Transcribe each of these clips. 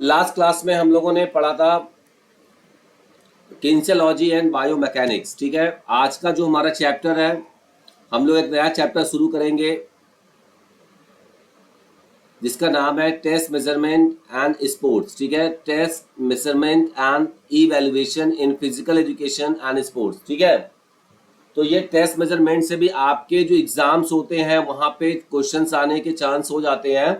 Last class में हम लोगों ने पढ़ा था किन्सियोलॉजी एंड बायोमैकेनिक्स। ठीक है, आज का जो हमारा चैप्टर है, हम लोग एक नया चैप्टर शुरू करेंगे जिसका नाम है टेस्ट मेजरमेंट एंड स्पोर्ट्स। ठीक है, test measurement and evaluation in physical education and sports. ठीक है, तो ये टेस्ट मेजरमेंट से भी आपके जो एग्जाम्स होते हैं वहाँ पे क्वेश्चंस आने के चांस हो जाते हैं।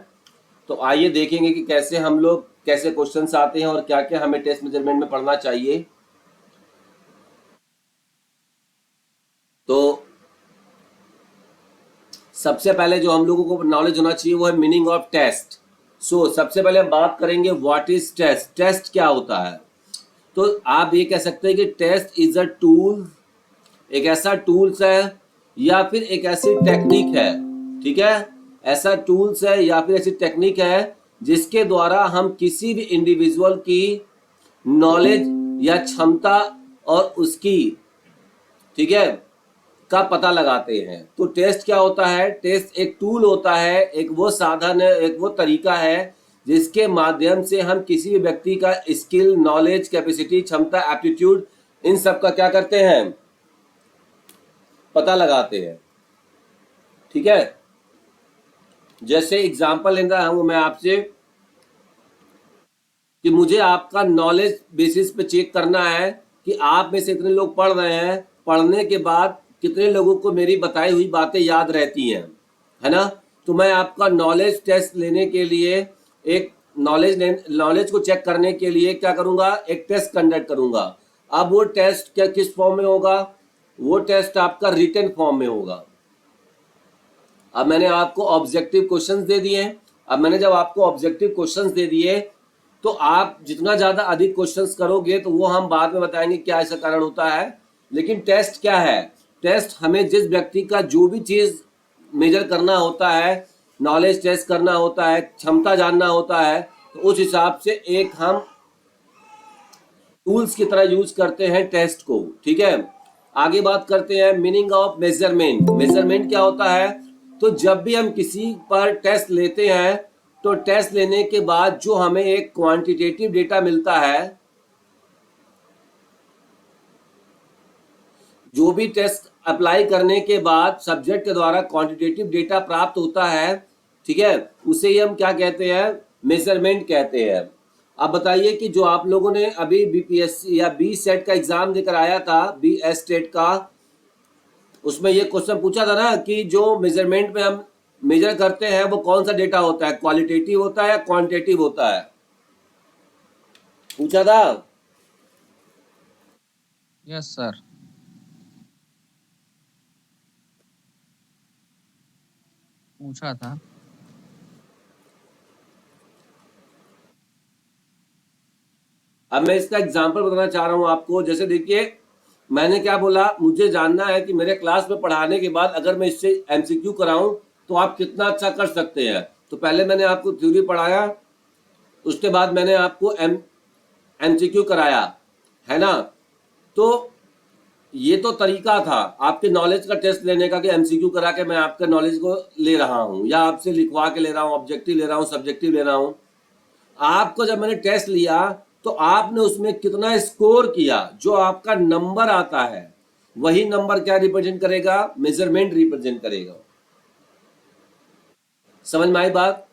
तो आइए देखेंगे कि कैसे हम लोग कैसे क्वेश्चंस आते हैं और क्या क्या हमें टेस्ट मेजरमेंट में पढ़ना चाहिए। तो सबसे पहले जो हम लोगों को नॉलेज होना चाहिए वो है मीनिंग ऑफ टेस्ट। सो सबसे पहले हम बात करेंगे व्हाट इज टेस्ट। टेस्ट क्या होता है? तो आप ये कह सकते हैं कि टेस्ट इज अ टूल, एक ऐसा टूल्स है या फिर एक ऐसी टेक्निक है। ठीक है, ऐसा टूल्स है या फिर ऐसी टेक्निक है जिसके द्वारा हम किसी भी इंडिविजुअल की नॉलेज या क्षमता और उसकी, ठीक है, का पता लगाते हैं। तो टेस्ट क्या होता है? टेस्ट एक टूल होता है, एक वो साधन है, एक वो तरीका है जिसके माध्यम से हम किसी भी व्यक्ति का स्किल, नॉलेज, कैपेसिटी, क्षमता, एप्टीट्यूड, इन सब का क्या करते हैं? पता लगाते हैं। ठीक है, जैसे एग्जांपल ले रहा हूं मैं आपसे कि मुझे आपका नॉलेज बेसिस पे चेक करना है कि आप में से इतने लोग पढ़ रहे हैं, पढ़ने के बाद कितने लोगों को मेरी बताई हुई बातें याद रहती हैं, है ना? तो मैं आपका नॉलेज टेस्ट लेने के लिए एक नॉलेज को चेक करने के लिए क्या करूंगा? एक टेस्ट कंडक्ट करूंगा। अब वो टेस्ट क्या किस फॉर्म में होगा? वो टेस्ट आपका रिटन फॉर्म में होगा। अब मैंने आपको ऑब्जेक्टिव क्वेश्चंस दे दिए हैं। अब मैंने जब आपको ऑब्जेक्टिव क्वेश्चंस दे दिए तो आप जितना ज़्यादा अधिक क्वेश्चंस करोगे तो वो हम बाद में बताएंगे क्या ऐसा कारण होता है। लेकिन टेस्ट क्या है? टेस्ट हमें जिस व्यक्ति का जो भी चीज़ मेजर करना होता है, नॉलेज टेस्ट करना होता है, क्षमता जानना होता है, तो उस हिसाब से एक हम टूल्स की तरह यूज करते हैं टेस्ट को। ठीक है, आगे बात करते हैं मीनिंग ऑफ मेजरमेंट। मेजरमेंट क्या होता है? तो जब भी हम किसी पर टेस्ट लेते हैं तो टेस्ट लेने के बाद जो हमें एक क्वांटिटेटिव डेटा मिलता है, जो भी टेस्ट अप्लाई करने के बाद सब्जेक्ट के द्वारा क्वांटिटेटिव डेटा प्राप्त होता है, ठीक है, उसे ही हम क्या कहते हैं? मेजरमेंट कहते हैं। अब बताइए कि जो आप लोगों ने अभी बीपीएससी या बी सेट का एग्जाम देकर आया था, बी एस स्टेट का, उसमें ये क्वेश्चन पूछा था ना कि जो मेजरमेंट में हम मेजर करते हैं वो कौन सा डेटा होता है? क्वालिटेटिव होता है या क्वांटिटेटिव होता है? पूछा था। Yes sir. पूछा था। अब मैं इसका एग्जाम्पल बताना चाह रहा हूं आपको। जैसे देखिए, मैंने क्या बोला, मुझे जानना है कि मेरे क्लास में पढ़ाने के बाद अगर मैं इससे एमसीक्यू कराऊं तो आप कितना अच्छा कर सकते हैं। तो पहले मैंने आपको थ्योरी पढ़ाया, उसके बाद मैंने आपको एमसीक्यू कराया, है ना? तो ये तो तरीका था आपके नॉलेज का टेस्ट लेने का कि एमसीक्यू करा के मैं आपके नॉलेज को ले रहा हूं या आपसे लिखवा के ले रहा हूं, ऑब्जेक्टिव ले रहा हूं, सब्जेक्टिव ले रहा हूं। आपको जब मैंने टेस्ट लिया तो आपने उसमें कितना स्कोर किया, जो आपका नंबर आता है वही नंबर क्या रिप्रेजेंट करेगा? मेजरमेंट रिप्रेजेंट करेगा। समझ में आई बात?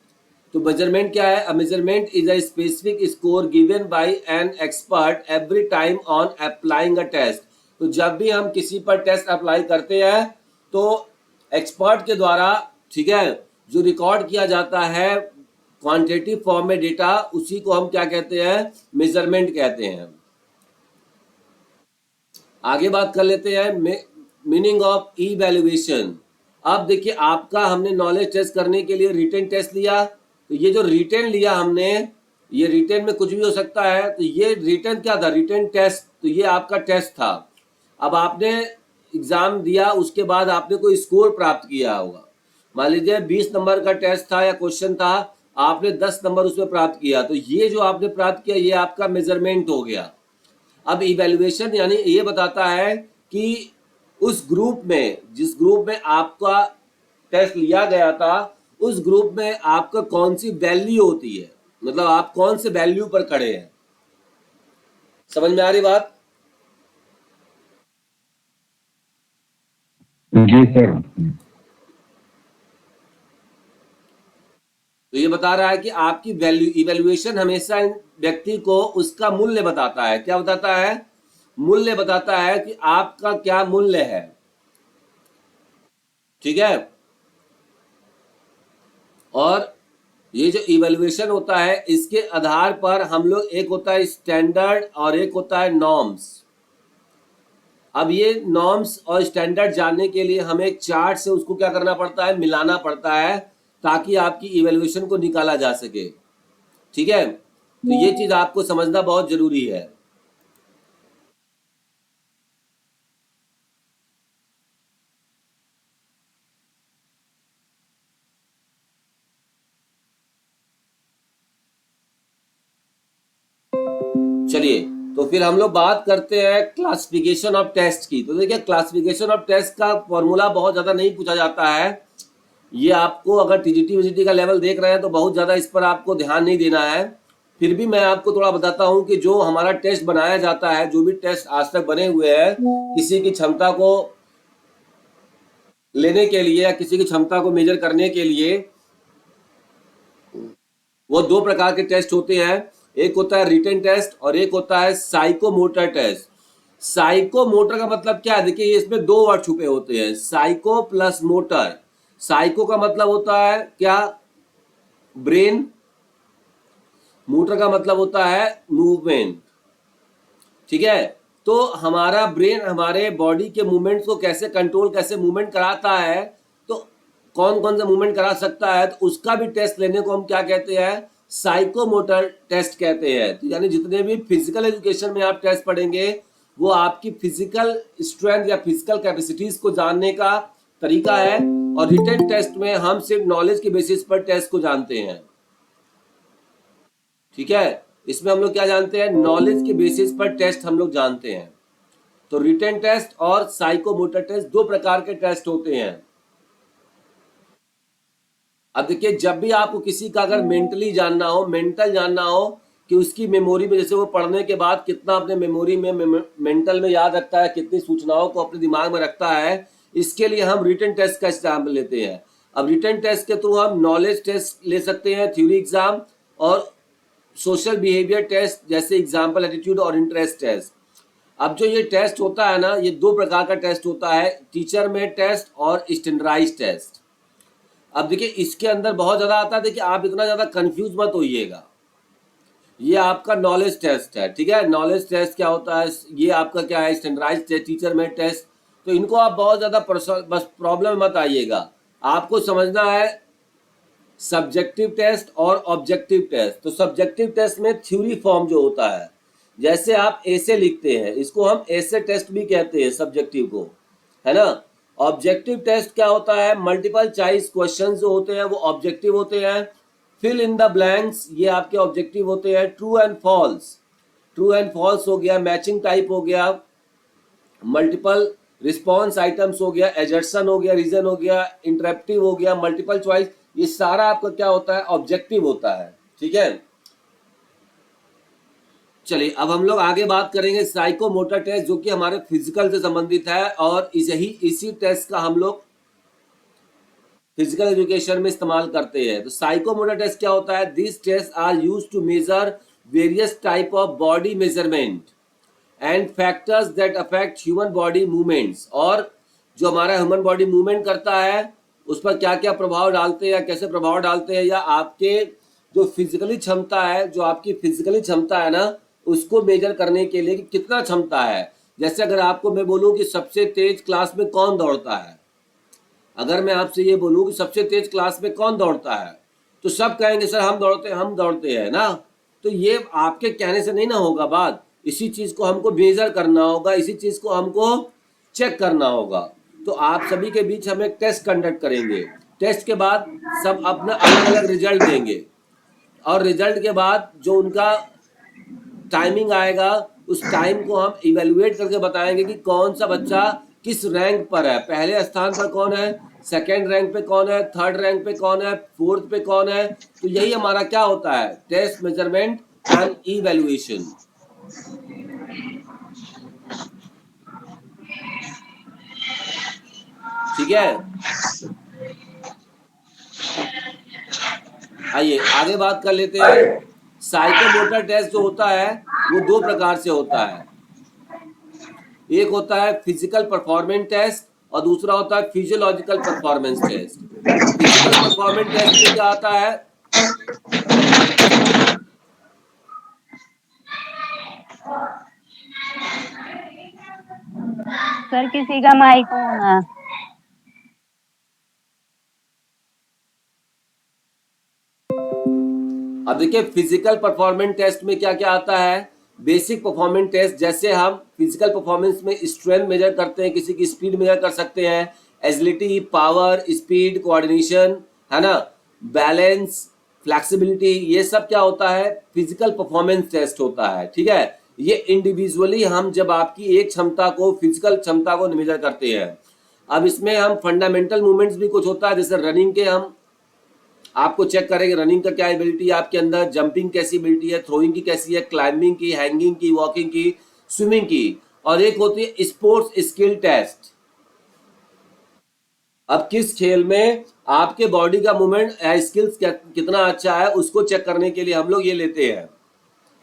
तो मेजरमेंट क्या है? A measurement is a specific score given by an expert every time on applying a test. तो जब भी हम किसी पर टेस्ट अप्लाई करते हैं तो एक्सपर्ट के द्वारा, ठीक है, जो रिकॉर्ड किया जाता है क्वांटिटेटिव फॉर्म में डेटा, उसी को हम क्या कहते हैं? मेजरमेंट कहते हैं। आगे बात कर लेते हैं मीनिंग ऑफ इवैल्यूएशन। अब देखिए, आपका हमने नॉलेज टेस्ट करने के लिए रिटेन टेस्ट लिया, तो ये जो रिटेन लिया हमने, ये रिटेन में कुछ भी हो सकता है। तो ये रिटेन क्या था? Written test. तो ये आपका टेस्ट था। अब आपने एग्जाम दिया, उसके बाद आपने कोई स्कोर प्राप्त किया होगा। मान लीजिए 20 नंबर का टेस्ट था या क्वेश्चन था, आपने 10 नंबर उसमें प्राप्त किया, तो ये जो आपने प्राप्त किया ये आपका मेजरमेंट हो गया। अब इवैल्यूएशन यानी ये बताता है कि उस ग्रुप में, जिस ग्रुप में आपका टेस्ट लिया गया था, उस ग्रुप में आपका कौन सी वैल्यू होती है। मतलब आप कौन से वैल्यू पर खड़े हैं। समझ में आ रही बात? जी सर। तो ये बता रहा है कि आपकी वैल्यू इवेल्युएशन हमेशा व्यक्ति को उसका मूल्य बताता है। क्या बताता है? मूल्य बताता है कि आपका क्या मूल्य है। ठीक है। और ये जो इवेल्युएशन होता है इसके आधार पर हम लोग, एक होता है स्टैंडर्ड और एक होता है नॉर्म्स। अब ये नॉर्म्स और स्टैंडर्ड जानने के लिए हमें एक चार्ट से उसको क्या करना पड़ता है, मिलाना पड़ता है, ताकि आपकी इवेल्युएशन को निकाला जा सके। ठीक है। तो ये चीज आपको समझना बहुत जरूरी है। चलिए, तो फिर हम लोग बात करते हैं क्लासिफिकेशन ऑफ टेस्ट की। तो देखिए, क्लासिफिकेशन ऑफ टेस्ट का फॉर्मूला बहुत ज़्यादा नहीं पूछा जाता है। ये आपको अगर टीजीटी वीजीटी का लेवल देख रहे हैं तो बहुत ज़्यादा इस पर आपको ध्यान नहीं देना है। फिर भी मैं आपको थोड़ा बताता हूँ कि जो हमारा टेस्ट बनाया जाता है, जो भी टेस्ट आज तक बने हुए हैं किसी की क्षमता को लेने के लिए या किसी की क्षमता को मेजर करने के लिए, वो दो प्रकार के टेस्ट होते हैं। एक होता है रिटन टेस्ट और एक होता है साइकोमोटर टेस्ट। साइकोमोटर का मतलब क्या है? देखिए, इसमें दो वर्ड छुपे होते हैं, साइको प्लस मोटर। साइको का मतलब होता है क्या? ब्रेन। मोटर का मतलब होता है मूवमेंट। ठीक है। तो हमारा ब्रेन हमारे बॉडी के मूवमेंट्स को कैसे कंट्रोल, कैसे मूवमेंट कराता है, तो कौन कौन सा मूवमेंट करा सकता है, तो उसका भी टेस्ट लेने को हम क्या कहते हैं? साइकोमोटर टेस्ट कहते हैं। तो यानी जितने भी फिजिकल एजुकेशन में आप टेस्ट पढ़ेंगे वो आपकी फिजिकल स्ट्रेंथ या फिजिकल कैपेसिटीज को जानने का तरीका है। और रिटन टेस्ट में हम सिर्फ नॉलेज के बेसिस पर टेस्ट को जानते हैं। ठीक है। इसमें हम लोग क्या जानते हैं? नॉलेज के बेसिस पर टेस्ट हम लोग जानते हैं। तो रिटन टेस्ट और साइकोमोटर टेस्ट दो प्रकार के टेस्ट होते हैं। अब देखिए, जब भी आपको किसी का अगर मेंटली जानना हो, मेंटल जानना हो कि उसकी मेमोरी में, जैसे वो पढ़ने के बाद कितना अपने मेमोरी में मेंटल में याद रखता है, कितनी सूचनाओं को अपने दिमाग में रखता है, इसके लिए हम रिटन टेस्ट का इस्तेमाल लेते हैं। अब रिटन टेस्ट के थ्रू हम नॉलेज टेस्ट ले सकते हैं, थ्योरी एग्जाम, और सोशल बिहेवियर टेस्ट जैसे एग्जाम्पल एटीट्यूड और इंटरेस्ट टेस्ट। अब जो ये टेस्ट होता है ना, ये दो प्रकार का टेस्ट होता है, टीचर मेड टेस्ट और स्टैंडर्डाइज्ड टेस्ट। अब देखिए, इसके अंदर बहुत ज़्यादा आता है। देखिए, आप इतना ज़्यादा कंफ्यूज मत होइएगा। ये आपका नॉलेज टेस्ट है। ठीक है। नॉलेज टेस्ट क्या होता है? ये आपका क्या है? Standardized test, teacher made test. तो इनको आप बहुत ज़्यादा बस प्रॉब्लम मत आइएगा। आपको समझना है सब्जेक्टिव टेस्ट और ऑब्जेक्टिव टेस्ट। तो सब्जेक्टिव टेस्ट में थ्योरी फॉर्म जो होता है, जैसे आप ऐसे लिखते हैं, इसको हम ऐसे टेस्ट भी कहते हैं सब्जेक्टिव को, है ना। ऑब्जेक्टिव टेस्ट क्या होता है? मल्टीपल चॉइस क्वेश्चन जो होते हैं वो ऑब्जेक्टिव होते हैं। फिल इन द ब्लैंक्स, ये आपके ऑब्जेक्टिव होते हैं। True and false, true and false हो गया, मैचिंग टाइप हो गया, मल्टीपल रिस्पॉन्स आइटम्स हो गया, एजर्सन हो गया, रीजन हो गया, इंटरेप्टिव हो गया, मल्टीपल चॉइस, ये सारा आपका क्या होता है? ऑब्जेक्टिव होता है। ठीक है। चलिए, अब हम लोग आगे बात करेंगे साइकोमोटर टेस्ट, जो कि हमारे फिजिकल से संबंधित है, और इसी टेस्ट का हम लोग फिजिकल एजुकेशन में इस्तेमाल करते हैं। तो साइकोमोटर टेस्ट क्या होता है? This test are used to measure various type of body measurement and factors that affect human body movements. और जो हमारा ह्यूमन बॉडी मूवमेंट करता है उस पर क्या क्या प्रभाव डालते हैं या कैसे प्रभाव डालते हैं, या आपके जो फिजिकली क्षमता है, जो आपकी फिजिकली क्षमता है ना, उसको मेजर करने के लिए कि कितना क्षमता है। जैसे अगर आपको मैं बोलूँ कि सबसे तेज क्लास में कौन दौड़ता है, अगर मैं आपसे ये बोलूँ कि सबसे तेज क्लास में कौन दौड़ता है, तो सब कहेंगे सर हम दौड़ते हैं ना। तो ये आपके कहने से नहीं ना होगा बात, इसी चीज़ को हमको मेजर करना होगा, इसी चीज़ को हमको चेक करना होगा। तो आप सभी के बीच हम एक टेस्ट कंडक्ट करेंगे। टेस्ट के बाद सब अपना अलग अलग रिजल्ट देंगे, और रिजल्ट के बाद जो उनका टाइमिंग आएगा, उस टाइम को हम इवेलुएट करके बताएंगे कि कौन सा बच्चा किस रैंक पर है। पहले स्थान पर कौन है, सेकेंड रैंक पे कौन है, थर्ड रैंक पे कौन है, फोर्थ पे कौन है। तो यही हमारा क्या होता है, टेस्ट, मेजरमेंट एंड इवैल्यूएशन। ठीक है, आइए आगे बात कर लेते हैं। साइकोमोटर टेस्ट जो होता है वो दो प्रकार से होता है। एक होता है फिजिकल परफॉर्मेंस टेस्ट और दूसरा होता है physiological performance test. Physical performance test में क्या आता है, सर किसी का माइक ऑन है। अब देखिए फिजिकल परफॉर्मेंस टेस्ट में क्या क्या आता है। बेसिक परफॉर्मेंस टेस्ट, जैसे हम फिजिकल परफॉर्मेंस में स्ट्रेंथ मेजर करते हैं, किसी की स्पीड मेजर कर सकते हैं, एजिलिटी, पावर, स्पीड, कोऑर्डिनेशन, है ना, बैलेंस, फ्लेक्सिबिलिटी, ये सब क्या होता है, फिजिकल परफॉर्मेंस टेस्ट होता है। ठीक है, ये इंडिविजुअली हम जब आपकी एक क्षमता को, फिजिकल क्षमता को मेजर करते हैं। अब इसमें हम फंडामेंटल मूवमेंट्स भी कुछ होता है, जैसे रनिंग के हम आपको चेक करेंगे रनिंग का क्या एबिलिटी है आपके अंदर, जंपिंग कैसी एबिलिटी है, थ्रोइंग की कैसी है, क्लाइंबिंग की, हैंगिंग की, वॉकिंग की, स्विमिंग की। और एक होती है स्पोर्ट्स स्किल टेस्ट। अब किस खेल में आपके बॉडी का मूवमेंट स्किल्स कितना अच्छा है उसको चेक करने के लिए हम लोग ये लेते हैं।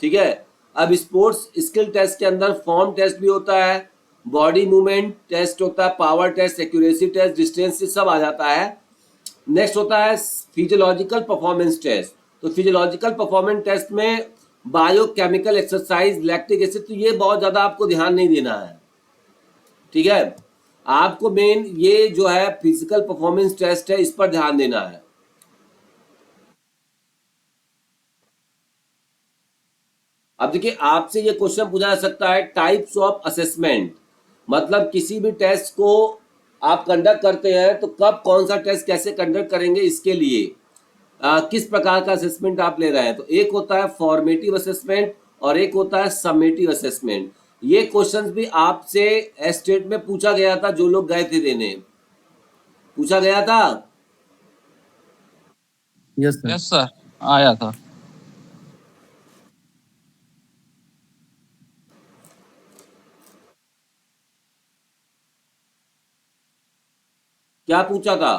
ठीक है, अब स्पोर्ट्स स्किल टेस्ट के अंदर फॉर्म टेस्ट भी होता है, बॉडी मूवमेंट टेस्ट होता है, power test, accuracy test, distance, सब आ जाता है। नेक्स्ट होता है फिजियोलॉजिकल परफॉर्मेंस टेस्ट। तो फिजियोलॉजिकल परफॉर्मेंस टेस्ट में बायोकेमिकल एक्सरसाइज, लैक्टिक एसिड, तो ये बहुत ज्यादा आपको ध्यान नहीं देना है। ठीक है, आपको मेन ये जो है फिजिकल परफॉर्मेंस टेस्ट है, इस पर ध्यान देना है। अब देखिए आपसे ये क्वेश्चन पूछा जा सकता है, टाइप्स ऑफ असेसमेंट, मतलब किसी भी टेस्ट को आप कंडक्ट करते हैं तो कब कौन सा टेस्ट कैसे कंडक्ट करेंगे, इसके लिए किस प्रकार का असेसमेंट आप ले रहे हैं। तो एक होता है फॉर्मेटिव असेसमेंट और एक होता है समेटिव असेसमेंट। ये क्वेश्चंस भी आपसे स्टेट में पूछा गया था, जो लोग गए थे देने, पूछा गया था। यस सर, आया था। क्या पूछा था,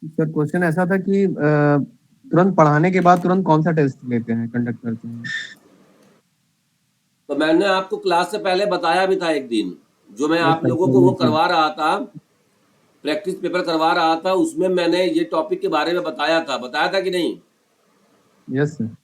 सर क्वेश्चन ऐसा था कि तुरंत पढ़ाने के बाद तुरंत कौन सा टेस्ट लेते हैं, कंडक्ट करते हैं। तो मैंने आपको क्लास से पहले बताया भी था एक दिन, जो मैं यस आप सर, लोगों को वो करवा रहा था, प्रैक्टिस पेपर करवा रहा था, उसमें मैंने ये टॉपिक के बारे में बताया था कि नहीं। Yes sir.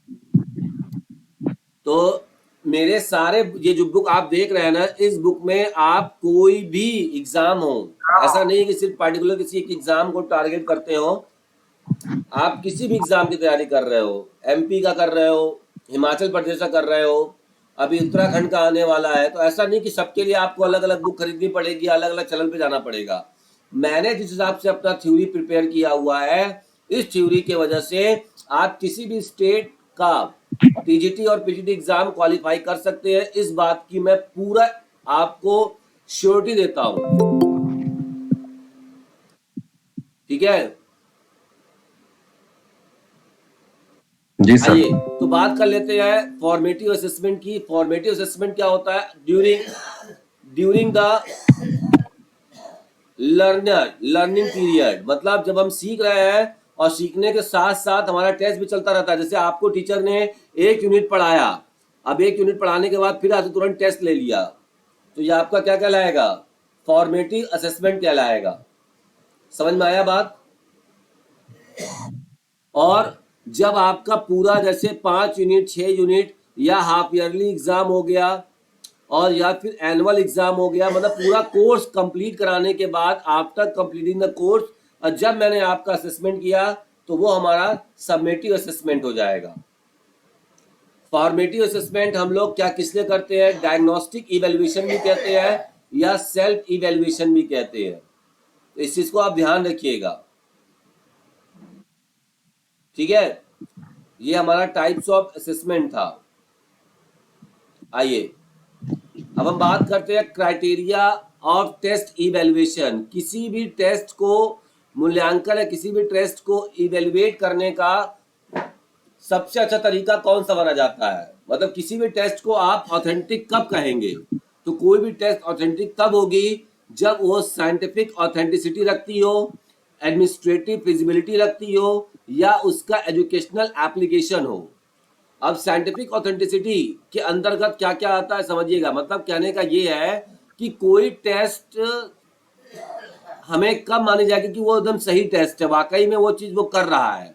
तो मेरे सारे ये जो बुक आप देख रहे हैं ना, इस बुक में आप कोई भी एग्जाम हो, ऐसा नहीं कि सिर्फ पर्टिकुलर किसी एक एग्जाम को टारगेट करते हो, आप किसी भी एग्जाम की तैयारी कर रहे हो, एमपी का कर रहे हो, हिमाचल प्रदेश का कर रहे हो, अभी उत्तराखंड का आने वाला है, तो ऐसा नहीं कि सबके लिए आपको अलग अलग बुक खरीदनी पड़ेगी, अलग अलग चैनल पे जाना पड़ेगा। मैंने जिस हिसाब से अपना थ्योरी प्रिपेयर किया हुआ है, इस थ्योरी की वजह से आप किसी भी स्टेट का टीजीटी और पीजीटी एग्जाम क्वालिफाई कर सकते हैं, इस बात की मैं पूरा आपको श्योरिटी देता हूं। ठीक है, जी सर। आइए तो बात कर लेते हैं फॉर्मेटिव असेसमेंट की। फॉर्मेटिव असेसमेंट क्या होता है, ड्यूरिंग द लर्निंग पीरियड, मतलब जब हम सीख रहे हैं और सीखने के साथ साथ हमारा टेस्ट भी चलता रहता है। जैसे आपको टीचर ने एक यूनिट पढ़ाया, अब एक यूनिट पढ़ाने के बाद फिर आपसे तुरंत टेस्ट ले लिया, तो ये आपका क्या कहलाएगा, फॉर्मेटिव असेसमेंट कहलाएगा। समझ में आया बात। और जब आपका पूरा जैसे 5 यूनिट, 6 यूनिट या हाफ ईयरली एग्जाम हो गया और या फिर एनुअल एग्जाम हो गया, मतलब पूरा कोर्स कंप्लीट कराने के बाद, आफ्टर कंप्लीटिंग द कोर्स, और जब मैंने आपका असेसमेंट किया, तो वो हमारा सबमेटिव असेसमेंट हो जाएगा। फॉर्मेटिव असेसमेंट हम लोग क्या किस लिए करते हैं, डायग्नोस्टिक इवेल्युएशन भी कहते हैं या सेल्फ इवेल्युएशन भी कहते हैं, तो इस चीज को आप ध्यान रखिएगा। ठीक है, ये हमारा टाइप्स ऑफ असेसमेंट था। आइए अब हम बात करते हैं क्राइटेरिया ऑफ टेस्ट इवेल्युएशन। किसी भी टेस्ट को मूल्यांकन या किसी भी टेस्ट को इवेल्युएट करने का सबसे अच्छा तरीका कौन सा माना जाता है? मतलब किसी भी टेस्ट को आप ऑथेंटिक कब कहेंगे? तो कोई भी टेस्ट ऑथेंटिक तब होगी जब वो साइंटिफिक ऑथेंटिसिटी रखती हो, एडमिनिस्ट्रेटिव फिजिबिलिटी रखती हो, या उसका एजुकेशनल एप्लीकेशन हो। अब साइंटिफिक ऑथेंटिसिटी के अंतर्गत क्या क्या आता है समझिएगा। मतलब कहने का ये है कि कोई टेस्ट हमें कब मानी जाएगी कि वो एकदम सही टेस्ट है, वाकई में वो चीज वो कर रहा है,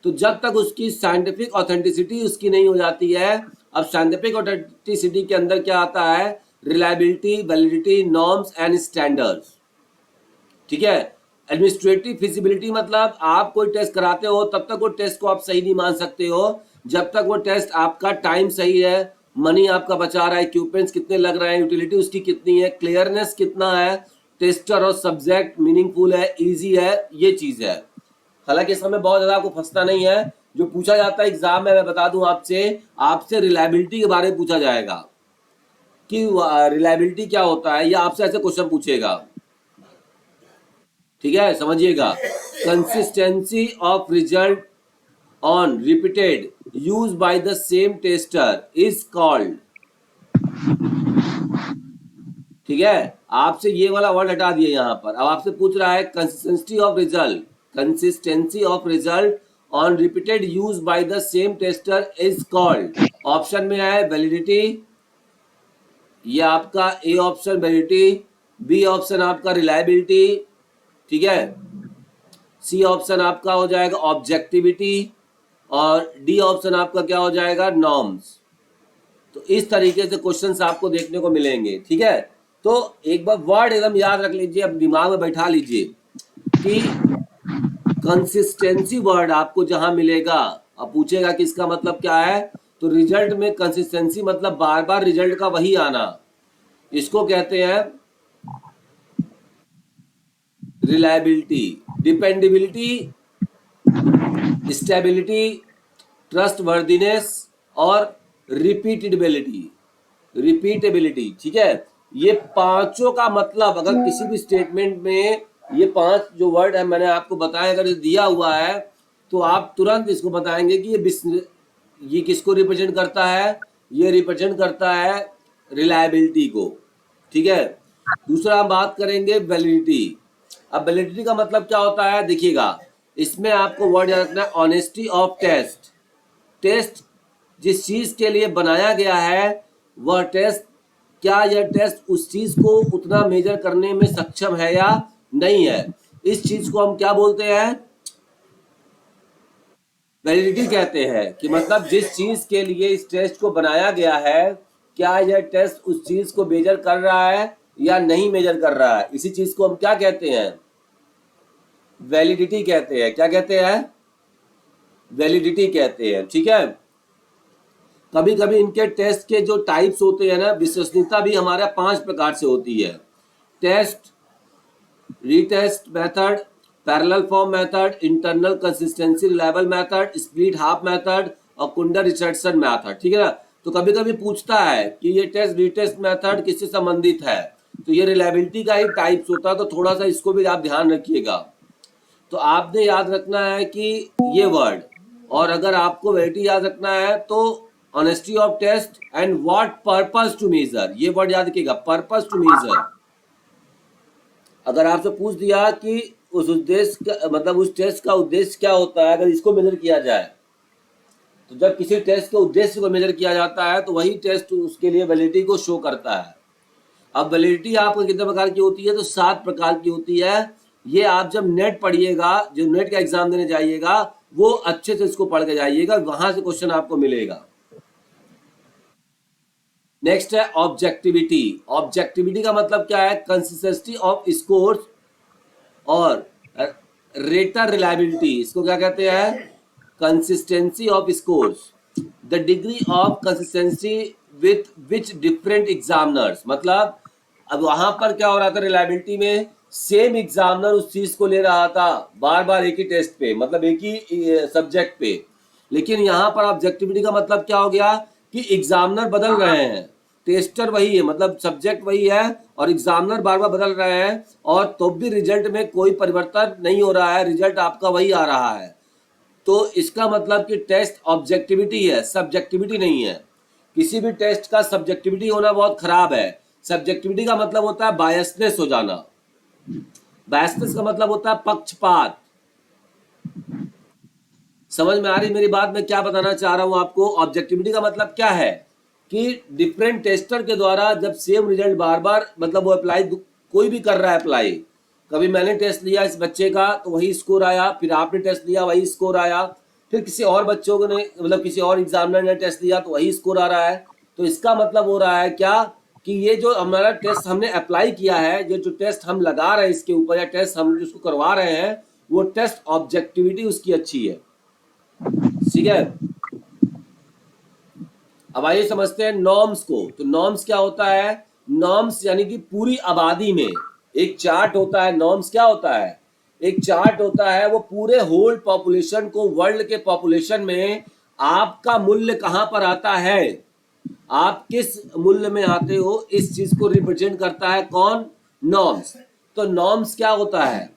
तो जब तक उसकी साइंटिफिक ऑथेंटिसिटी उसकी नहीं हो जाती है। अब साइंटिफिक ऑथेंटिसिटी के अंदर क्या आता है? Reliability, validity, norms and standards. ठीक है। एडमिनिस्ट्रेटिव फिजिबिलिटी मतलब आप कोई टेस्ट कराते हो तब तक वो टेस्ट को आप सही नहीं मान सकते हो जब तक वो टेस्ट आपका टाइम सही है, मनी आपका बचा रहा है, इक्विपमेंट्स कितने लग रहे हैं, यूटिलिटी उसकी कितनी है, क्लियरनेस कितना है, टेस्टर और सब्जेक्ट मीनिंगफुल है, इजी है, ये चीज है। हालांकि इसमें बहुत ज्यादा आपको फंसना नहीं है। जो पूछा जाता है एग्जाम में, मैं बता दूं आपसे रिलायबिलिटी के बारे में पूछा जाएगा कि रिलायबिलिटी क्या होता है, या आपसे ऐसे क्वेश्चन पूछेगा। ठीक है, समझिएगा। Consistency of result on repeated use by the same tester is called. ठीक है, आपसे ये वाला वर्ड हटा दिया यहाँ पर। अब आपसे पूछ रहा है consistency of result on repeated use by the same tester is called. Option में है वैलिडिटी, ये आपका A option validity, B option आपका रिलायबिलिटी, ठीक है, सी ऑप्शन आपका हो जाएगा ऑब्जेक्टिविटी, और डी ऑप्शन आपका क्या हो जाएगा? नॉर्म्स। तो इस तरीके से क्वेश्चंस आपको देखने को मिलेंगे। ठीक है, तो एक बार वर्ड एकदम याद रख लीजिए, अब दिमाग में बैठा लीजिए कि कंसिस्टेंसी वर्ड आपको जहां मिलेगा, अब पूछेगा कि इसका मतलब क्या है, तो रिजल्ट में कंसिस्टेंसी मतलब बार बार रिजल्ट का वही आना, इसको कहते हैं रिलायबिलिटी, डिपेंडेबिलिटी, स्टेबिलिटी, ट्रस्टवर्दीनेस और रिपीटेबिलिटी। ठीक है, ये पांचों का मतलब अगर किसी भी स्टेटमेंट में ये पांच जो वर्ड है मैंने आपको बताया, अगर दिया हुआ है तो आप तुरंत इसको बताएंगे कि ये किसको रिप्रेजेंट करता है? ये रिप्रेजेंट करता है रिलायबिलिटी को। ठीक है, दूसरा हम बात करेंगे वैलिडिटी। अब वैलिडिटी का मतलब क्या होता है? देखिएगा, इसमें आपको वर्ड याद रखना है ऑनेस्टी ऑफ टेस्ट। टेस्ट जिस चीज के लिए बनाया गया है वह टेस्ट, क्या यह टेस्ट उस चीज को उतना मेजर करने में सक्षम है या नहीं है, इस चीज को हम क्या बोलते हैं? वैलिडिटी कहते हैं। कि मतलब जिस चीज के लिए इस टेस्ट को बनाया गया है, क्या यह टेस्ट उस चीज को मेजर कर रहा है या नहीं मेजर कर रहा है, इसी चीज को हम क्या कहते हैं? वैलिडिटी कहते हैं। क्या कहते हैं? वैलिडिटी कहते हैं। ठीक है, कभी कभी इनके टेस्ट के जो टाइप्स होते हैं ना, विश्वसनीयता भी हमारा 5 प्रकार से होती है। Test, retest method, parallel form method, internal consistency reliable method, split half method और कुंडर रिचर्डसन मेथड। ठीक है ना, तो कभी कभी पूछता है कि ये टेस्ट रीटेस्ट मेथड किससे संबंधित है, तो ये रिलायबिलिटी का ही टाइप्स होता है, तो थोड़ा सा इसको भी आप ध्यान रखिएगा। तो आपने याद रखना है कि ये वर्ड, और अगर आपको वैलिडिटी याद रखना है तो honesty of test and what purpose to measure, ये वर्ड याद रखिएगा, पर्पस टू मेजर। अगर आपसे पूछ दिया कि उस उद्देश्य का मतलब उस टेस्ट का उद्देश्य क्या होता है, अगर इसको मेजर किया जाए, तो जब किसी टेस्ट के उद्देश्य को मेजर किया जाता है तो वही टेस्ट उसके लिए वैलिडिटी को शो करता है। अब वैलिडिटी आपको कितने प्रकार की होती है? तो 7 प्रकार की होती है। ये आप जब नेट पढ़िएगा, जो नेट का एग्जाम देने जाइएगा, वो अच्छे से इसको पढ़ के जाइएगा, वहां से क्वेश्चन आपको मिलेगा। नेक्स्ट है ऑब्जेक्टिविटी। ऑब्जेक्टिविटी का मतलब क्या है? कंसिस्टेंसी ऑफ स्कोर्स और रेटर रिलायबिलिटी, इसको क्या कहते हैं? Consistency of scores, the degree of consistency with which different examiners. मतलब अब वहां पर क्या हो रहा था रिलायबिलिटी में, सेम एग्जामिनर उस चीज को ले रहा था बार बार एक ही टेस्ट पे, मतलब एक ही सब्जेक्ट पे। लेकिन यहाँ पर ऑब्जेक्टिविटी का मतलब क्या हो गया कि एग्जामिनर बदल रहे हैं, टेस्टर वही है, मतलब सब्जेक्ट वही है और एग्जामिनर बार बार बदल रहे हैं, और तो भी रिजल्ट में कोई परिवर्तन नहीं हो रहा है, रिजल्ट आपका वही आ रहा है। तो इसका मतलब कि टेस्ट ऑब्जेक्टिविटी है, सब्जेक्टिविटी नहीं है। किसी भी टेस्ट का सब्जेक्टिविटी होना बहुत खराब है। सब्जेक्टिविटी का मतलब होता है बायसनेस हो जाना। बायसनेस का मतलब होता है पक्षपात। समझ में आ रही मेरी बात? मैं क्या बताना चाह रहा हूं आपको? ऑब्जेक्टिविटी का मतलब क्या है कि डिफरेंट टेस्टर के द्वारा जब सेम रिजल्ट बार बार, मतलब वो अप्लाई कोई भी कर रहा है अप्लाई, कभी मैंने टेस्ट लिया इस बच्चे का तो वही स्कोर आया, फिर आपने टेस्ट लिया वही स्कोर आया, फिर किसी और बच्चों ने, मतलब किसी और एग्जामिनर ने टेस्ट लिया तो वही स्कोर आ रहा है। तो इसका मतलब हो रहा है क्या कि ये जो हमारा टेस्ट हमने अप्लाई किया है, ये जो टेस्ट हम लगा रहे हैं इसके ऊपर, या टेस्ट हम जिसको करवा रहे हैं, वो टेस्ट ऑब्जेक्टिविटी उसकी अच्छी है। ठीक है, अब आइए समझते हैं नॉर्म्स को। तो नॉर्म्स क्या होता है? नॉर्म्स यानी कि पूरी आबादी में एक चार्ट होता है। नॉर्म्स क्या होता है? एक चार्ट होता है, वो पूरे होल पॉपुलेशन को, वर्ल्ड के पॉपुलेशन में आपका मूल्य कहां पर आता है, आप किस मूल्य में आते हो, इस चीज को रिप्रेजेंट करता है कौन? नॉर्म्स। तो नॉर्म्स क्या होता है?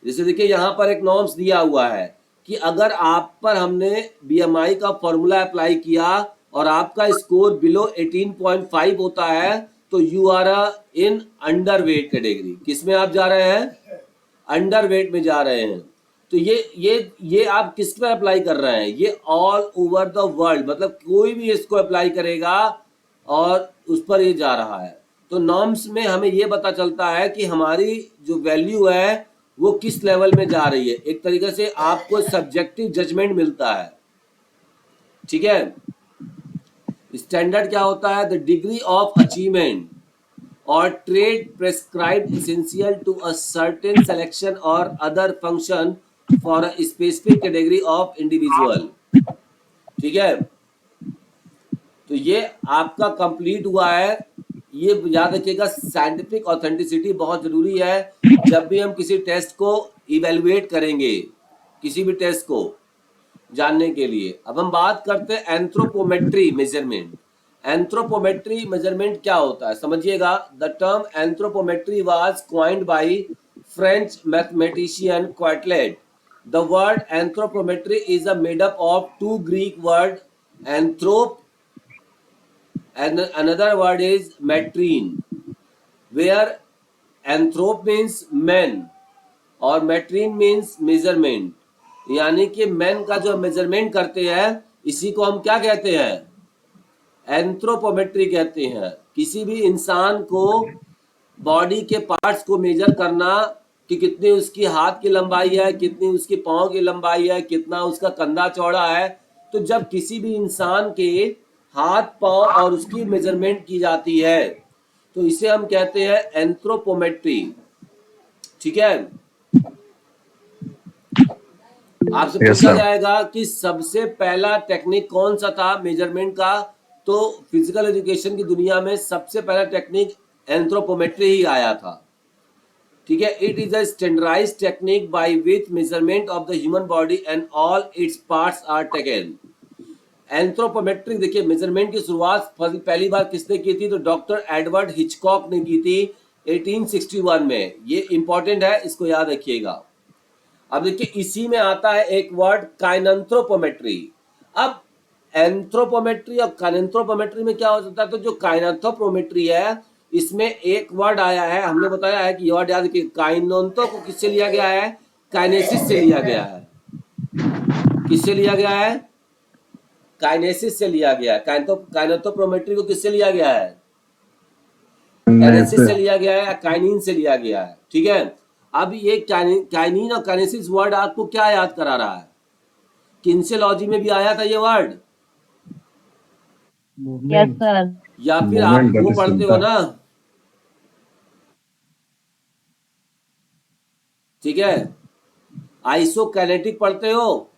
जैसे देखिए यहाँ पर एक नॉर्म्स दिया हुआ है कि अगर आप पर हमने बीएमआई का फॉर्मूला अप्लाई किया और आपका स्कोर बिलो 18.5 होता है तो you are in under weight category. किस में आप जा रहे हैं? अंडर वेट में जा रहे हैं। तो ये आप किस पर अप्लाई कर रहे हैं? ये ऑल ओवर द वर्ल्ड, मतलब कोई भी इसको अप्लाई करेगा और उस पर ये जा रहा है। तो नॉर्म्स में हमें ये पता चलता है कि हमारी जो वैल्यू है वो किस लेवल में जा रही है। एक तरीके से आपको सब्जेक्टिव जजमेंट मिलता है। ठीक है, स्टैंडर्ड क्या होता है? The degree of achievement or trait prescribed essential to a certain selection or other function for a specific category of individual। ठीक है, तो ये आपका कंप्लीट हुआ है। ये याद रखिएगा, साइंटिफिक ऑथेंटिसिटी बहुत जरूरी है जब भी हम किसी टेस्ट को इवेलुएट करेंगे, किसी भी टेस्ट को जानने के लिए। अब हम बात करते हैं एंथ्रोपोमेट्री मेजरमेंट। एंथ्रोपोमेट्री मेजरमेंट क्या होता है समझिएगा। The term anthropometry was coined by French mathematician Quetelet. The word anthropometry is a made up of two Greek word, anthrop and another word is metrine, where anthrope means men और metrine means measurement। यानी कि man का जो measurement करते हैं इसी को हम क्या कहते हैं? एंथ्रोपोमेट्री कहते हैं। किसी भी इंसान को बॉडी के पार्ट्स को मेजर करना कि कितनी उसकी हाथ की लंबाई है, कितनी उसकी पाँव की लंबाई है, कितना उसका कंधा चौड़ा है। तो जब किसी भी इंसान के हाथ पाँव और उसकी मेजरमेंट की जाती है तो इसे हम कहते हैं एंथ्रोपोमेट्री। ठीक है, आपसे पूछा जाएगा कि सबसे पहला टेक्निक कौन सा था मेजरमेंट का, तो फिजिकल एजुकेशन की दुनिया में सबसे पहला टेक्निक एंथ्रोपोमेट्री ही आया था। ठीक है, it is a standardized technique by which measurement of the human body and all its parts are taken. Anthropometric, देखिए मेजरमेंट की शुरुआत पहली बार किसने की थी? तो डॉक्टर एडवर्ड हिचकॉक ने की थी 1861 में। ये इंपॉर्टेंट है, इसको याद रखिएगा। अब देखिए इसी में आता है एक वर्ड काइनेंथ्रोपोमेट्री। अब एंथ्रोपोमेट्री और काइनेंथ्रोपोमेट्री में क्या हो सकता है? तो जो काइनेंथ्रोपोमेट्री है इसमें एक वर्ड आया है, हमने बताया है कि ये वर्ड याद रखिए। काइनेंथो को किससे लिया गया है? काइनेसिस से लिया गया है। किससे लिया गया है? काइनेसिस से लिया गया है। काइनेंथोप्रोमेट्री को किससे लिया गया है? काइनेसिस से लिया गया है या काइनिन से लिया गया है। ठीक है, अब ये काइनिन और काइनेसिस वर्ड आपको क्या याद करा रहा है? किन्सियोलॉजी में भी आया था ये वर्ड, यस सर। या फिर आप वो पढ़ते हो ना? ठीक है, आइसोकाइनेटिक पढ़ते हो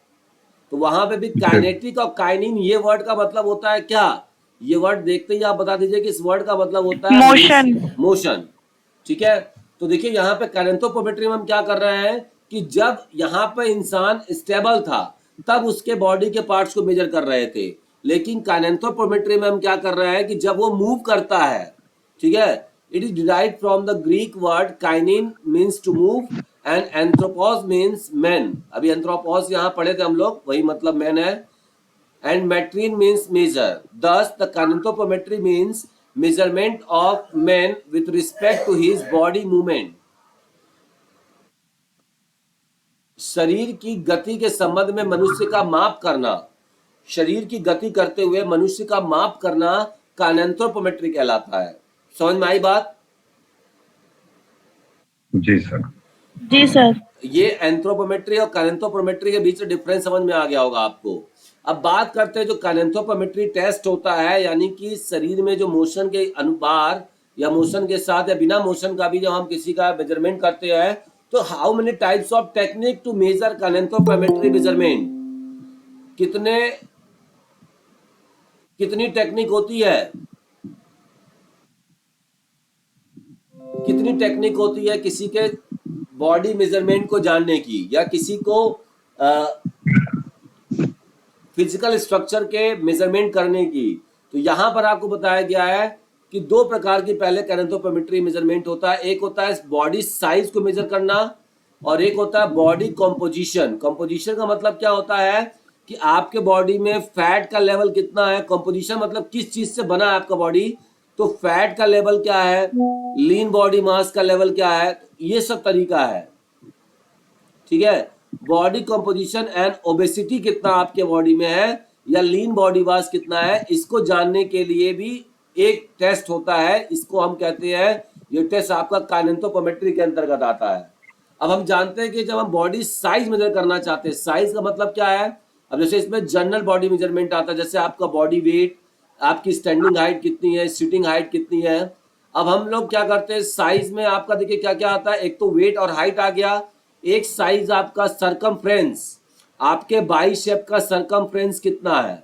तो वहां पे भी काइनेटिक और काइनिन, ये वर्ड का मतलब होता है क्या? ये वर्ड देखते ही आप बता दीजिए कि इस वर्ड का मतलब होता है मोशन। मोशन। ठीक है, तो देखिए यहाँ पे काइनेंथोपोमेट्री में हम क्या कर रहे हैं कि जब यहाँ पे इंसान स्टेबल था तब उसके बॉडी के पार्ट्स को मेजर कर रहे थे, लेकिन काइनेंथोपोमेट्री में हम क्या कर रहे हैं कि जब वो मूव करता है, ठीक है, it is derived from the Greek word kinein means to move and anthropos means man. अभी एंथ्रोपोस यहाँ पढ़े थे हम लोग, वही मतलब मैन है। And metrein means measure, thus the kinanthropometry means measurement of man with respect to his body movement. शरीर की गति के संबंध में मनुष्य का माप करना, शरीर की गति करते हुए मनुष्य का माप करना काइनेंथोपोमेट्री कहलाता है। समझ में आई बात? जी सर। जी सर। ये एंथ्रोपोमेट्री और काइनेंथोपोमेट्री के बीच में डिफरेंस समझ में आ गया होगा आपको। अब बात करते हैं जो काइनेंथोपोमेट्री टेस्ट होता है, यानी कि शरीर में जो मोशन के अनुसार या मोशन के साथ या बिना मोशन का भी जब हम किसी का मेजरमेंट करते हैं, तो how many types of technique to measure kinanthropometry measurement, कितनी टेक्निक होती है, कितनी टेक्निक होती है किसी के बॉडी मेजरमेंट को जानने की या किसी को फिजिकल स्ट्रक्चर के मेजरमेंट करने की। तो यहां पर आपको बताया गया है कि दो प्रकार की पहले काइनेंथोपोमेट्री मेजरमेंट होता है। एक होता है बॉडी साइज को मेजर करना और एक होता है बॉडी कॉम्पोजिशन। कॉम्पोजिशन का मतलब क्या होता है कि आपके बॉडी में फैट का लेवल कितना है, कॉम्पोजिशन मतलब किस चीज से बना है आपका बॉडी, तो फैट का लेवल क्या है, लीन बॉडी मास का लेवल क्या है, ये सब तरीका है, ठीक है। बॉडी कंपोजिशन एंड ओबेसिटी कितना आपके बॉडी में है या लीन बॉडी मास कितना है, इसको जानने के लिए भी एक टेस्ट होता है, इसको हम कहते हैं, ये टेस्ट आपका काइनेंथोपोमेट्री के अंतर्गत आता है। अब हम जानते हैं कि जब हम बॉडी साइज मेजर करना चाहते हैं, साइज का मतलब क्या है, अब जैसे इसमें जनरल बॉडी मेजरमेंट आता है, जैसे आपका बॉडी वेट, आपकी स्टैंडिंग हाइट कितनी है, सिटिंग हाइट कितनी है। अब हम लोग क्या करते हैं, साइज में आपका देखिए क्या क्या आता है, एक तो वेट और हाइट आ गया, एक साइज आपका सरकमफ्रेंस, आपके बाइसेप का सरकमफ्रेंस कितना है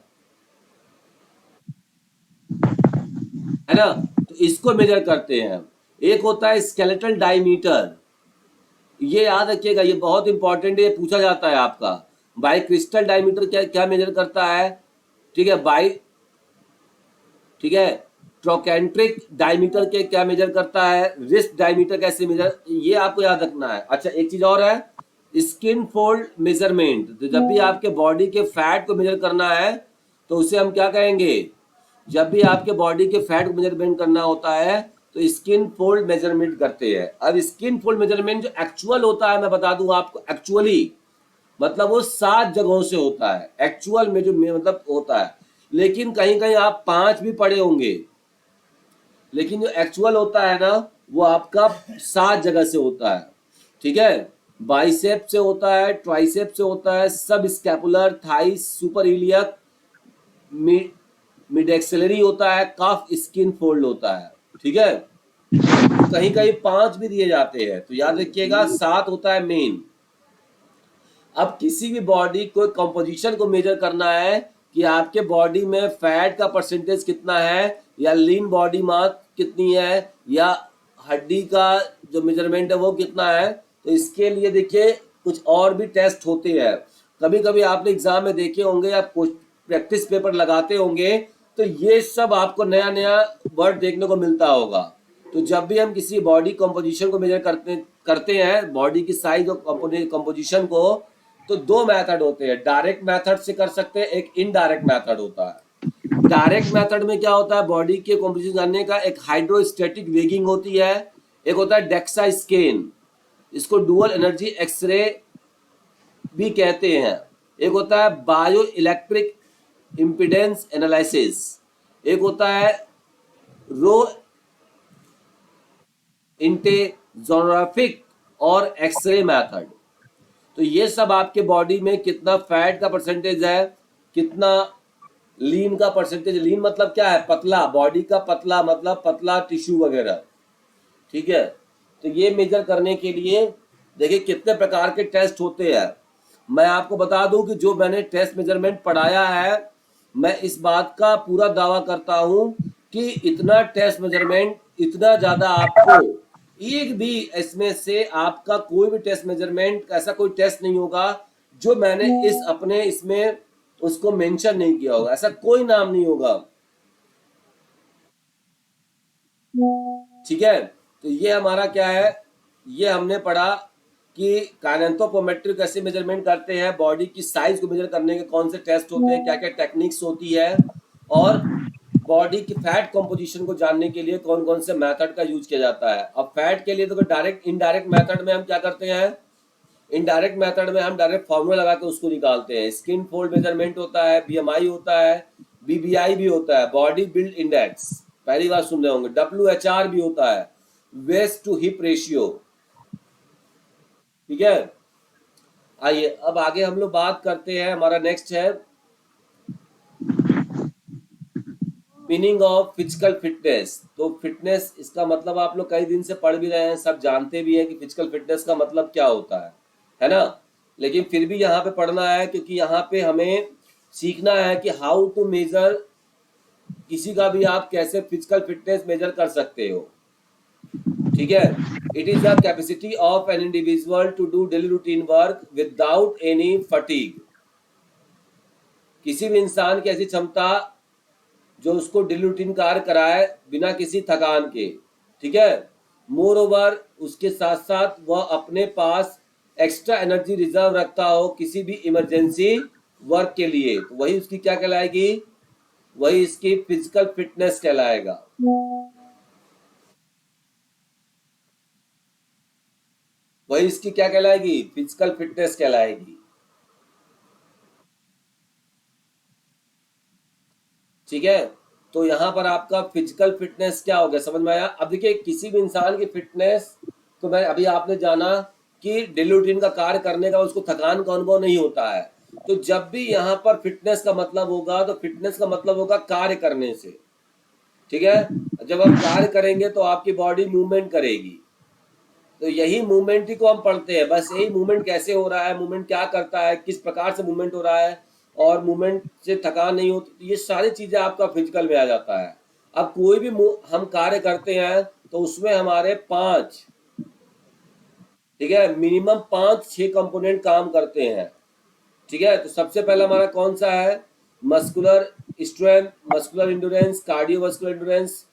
ना, तो इसको मेजर करते हैं। एक होता है स्केलेटल डायमीटर, ये याद रखिएगा, ये बहुत इंपॉर्टेंट है, ये पूछा जाता है आपका। बाइक्रिस्टल डायमीटर क्या क्या मेजर करता है, ठीक है, ठीक है, ट्रोकेंट्रिक डायमीटर के क्या मेजर करता है, रिस्ट डायमीटर कैसे मेजर, ये आपको याद रखना है। अच्छा एक चीज और है, स्किन फोल्ड मेजरमेंट, तो जब भी आपके बॉडी के फैट को मेजर करना है तो उसे हम क्या कहेंगे, जब भी आपके बॉडी के फैट को मेजरमेंट करना होता है तो स्किन फोल्ड मेजरमेंट करते हैं। अब स्किन फोल्ड मेजरमेंट जो एक्चुअल होता है, मैं बता दूं आपको, एक्चुअली मतलब वो 7 जगहों से होता है, एक्चुअल में जो मतलब होता है, लेकिन कहीं कहीं आप 5 भी पढ़े होंगे, लेकिन जो एक्चुअल होता है ना वो आपका 7 जगह से होता है, ठीक है। बाइसेप से होता है, ट्राइसेप से होता है, सब स्कैपुलर, थाइस, सुपर इलियक, मिडेक्सिलरी होता है, काफ, स्किन फोल्ड होता है, ठीक है। कहीं कहीं 5 भी दिए जाते हैं, तो याद रखिएगा 7 होता है मेन। अब किसी भी बॉडी को कंपोजिशन को मेजर करना है कि आपके बॉडी में फैट का परसेंटेज कितना है या लीन बॉडी मास कितनी है या हड्डी का जो मेजरमेंट है वो कितना है, तो इसके लिए देखिए कुछ और भी टेस्ट होते हैं। कभी कभी आपने एग्जाम में देखे होंगे या प्रैक्टिस पेपर लगाते होंगे, तो ये सब आपको नया नया वर्ड देखने को मिलता होगा। तो जब भी हम किसी बॉडी कंपोजिशन को मेजर करते हैं बॉडी की साइज और कंपोजिशन को, तो 2 मेथड होते हैं, डायरेक्ट मेथड से कर सकते हैं, एक इनडायरेक्ट मेथड होता है। डायरेक्ट मेथड में क्या होता है, बॉडी के कंपोजिशन जानने का एक हाइड्रोस्टैटिक वेगिंग होती है, एक होता है डेक्सा स्कैन, इसको डुअल एनर्जी एक्सरे भी कहते हैं, एक होता है बायो इलेक्ट्रिक इम्पीडेंस एनालिसिस, एक होता है रो इंटेजोग्राफिक और एक्सरे मेथड। तो ये सब आपके बॉडी में कितना फैट का परसेंटेज है, कितना लीन का परसेंटेज, लीन मतलब क्या है, पतला, बॉडी का पतला मतलब पतला टिश्यू वगैरह, ठीक है। तो ये मेजर करने के लिए देखिए कितने प्रकार के टेस्ट होते हैं। मैं आपको बता दूं कि जो मैंने टेस्ट मेजरमेंट पढ़ाया है, मैं इस बात का पूरा दावा करता हूं कि इतना टेस्ट मेजरमेंट, इतना ज्यादा आपको एक भी इसमें से आपका कोई भी टेस्ट मेजरमेंट, ऐसा कोई टेस्ट नहीं होगा जो मैंने इस अपने इसमें उसको मेंशन नहीं किया होगा, ऐसा कोई नाम नहीं होगा। ठीक है, तो ये हमारा क्या है, ये हमने पढ़ा कि काइनेंथोपोमेट्री कैसे मेजरमेंट करते हैं, बॉडी की साइज को मेजर करने के कौन से टेस्ट होते हैं, क्या क्या टेक्निक्स होती है, और बॉडी की फैट कंपोजिशन को जानने के लिए कौन कौन से मेथड का यूज किया जाता है। अब फैट के लिए तो डायरेक्ट इनडायरेक्ट मेथड में हम क्या करते हैं, इनडायरेक्ट मेथड में हम डायरेक्ट फॉर्मूला लगा के उसको निकालते हैं। स्किन फोल्ड मेजरमेंट होता है, बीएमआई होता है, बीबीआई भी होता है, बॉडी बिल्ड इंडेक्स पहली बार सुन रहे होंगे, डब्ल्यूएचआर भी होता है, वेस्ट टू हिप रेशियो। ठीक है, आइए अब आगे हम लोग बात करते हैं, हमारा नेक्स्ट है मीनिंग ऑफ फिजिकल फिटनेस। तो फिटनेस, इसका मतलब आप लोग कई दिन से पढ़ भी रहे हैं, सब जानते भी हैं कि फिजिकल फिटनेस का मतलब क्या होता है ना, लेकिन फिर भी यहाँ पे पढ़ना है क्योंकि यहाँ पे हमें सीखना है कि हाउ टू मेजर, किसी का भी आप कैसे फिजिकल फिटनेस मेजर कर सकते हो। ठीक है, it is the capacity of an individual to do daily routine work without any fatigue. किसी भी इंसान की ऐसी क्षमता जो उसको डेली रूटीन कार्य कराए बिना किसी थकान के। ठीक है, मोर ओवर उसके साथ साथ वह अपने पास एक्स्ट्रा एनर्जी रिजर्व रखता हो किसी भी इमरजेंसी वर्क के लिए, तो वही उसकी क्या कहलाएगी, वही इसकी फिजिकल फिटनेस कहलाएगा। वही इसकी क्या कहलाएगी, फिजिकल फिटनेस कहलाएगी। ठीक है, तो यहाँ पर आपका फिजिकल फिटनेस क्या हो गया, समझ में आया। अब देखिए किसी भी इंसान की फिटनेस, तो मैं अभी आपने जाना कि डेली रूटीन का कार्य करने का उसको थकान का अनुभव नहीं होता है, तो जब भी यहाँ पर फिटनेस का मतलब होगा तो फिटनेस का मतलब होगा कार्य करने से। ठीक है, जब आप कार्य करेंगे तो आपकी बॉडी मूवमेंट करेगी, तो यही मूवमेंट ही को हम पढ़ते हैं, बस यही मूवमेंट कैसे हो रहा है, मूवमेंट क्या करता है, किस प्रकार से मूवमेंट हो रहा है, और मूवमेंट से थकान नहीं होती, ये सारी चीजें आपका फिजिकल में आ जाता है। अब कोई भी हम कार्य करते हैं तो उसमें हमारे 5, ठीक है, मिनिमम 5-6 कंपोनेंट काम करते हैं। ठीक है, तो सबसे पहला हमारा कौन सा है, muscular strength, muscular endurance, cardiovascular endurance,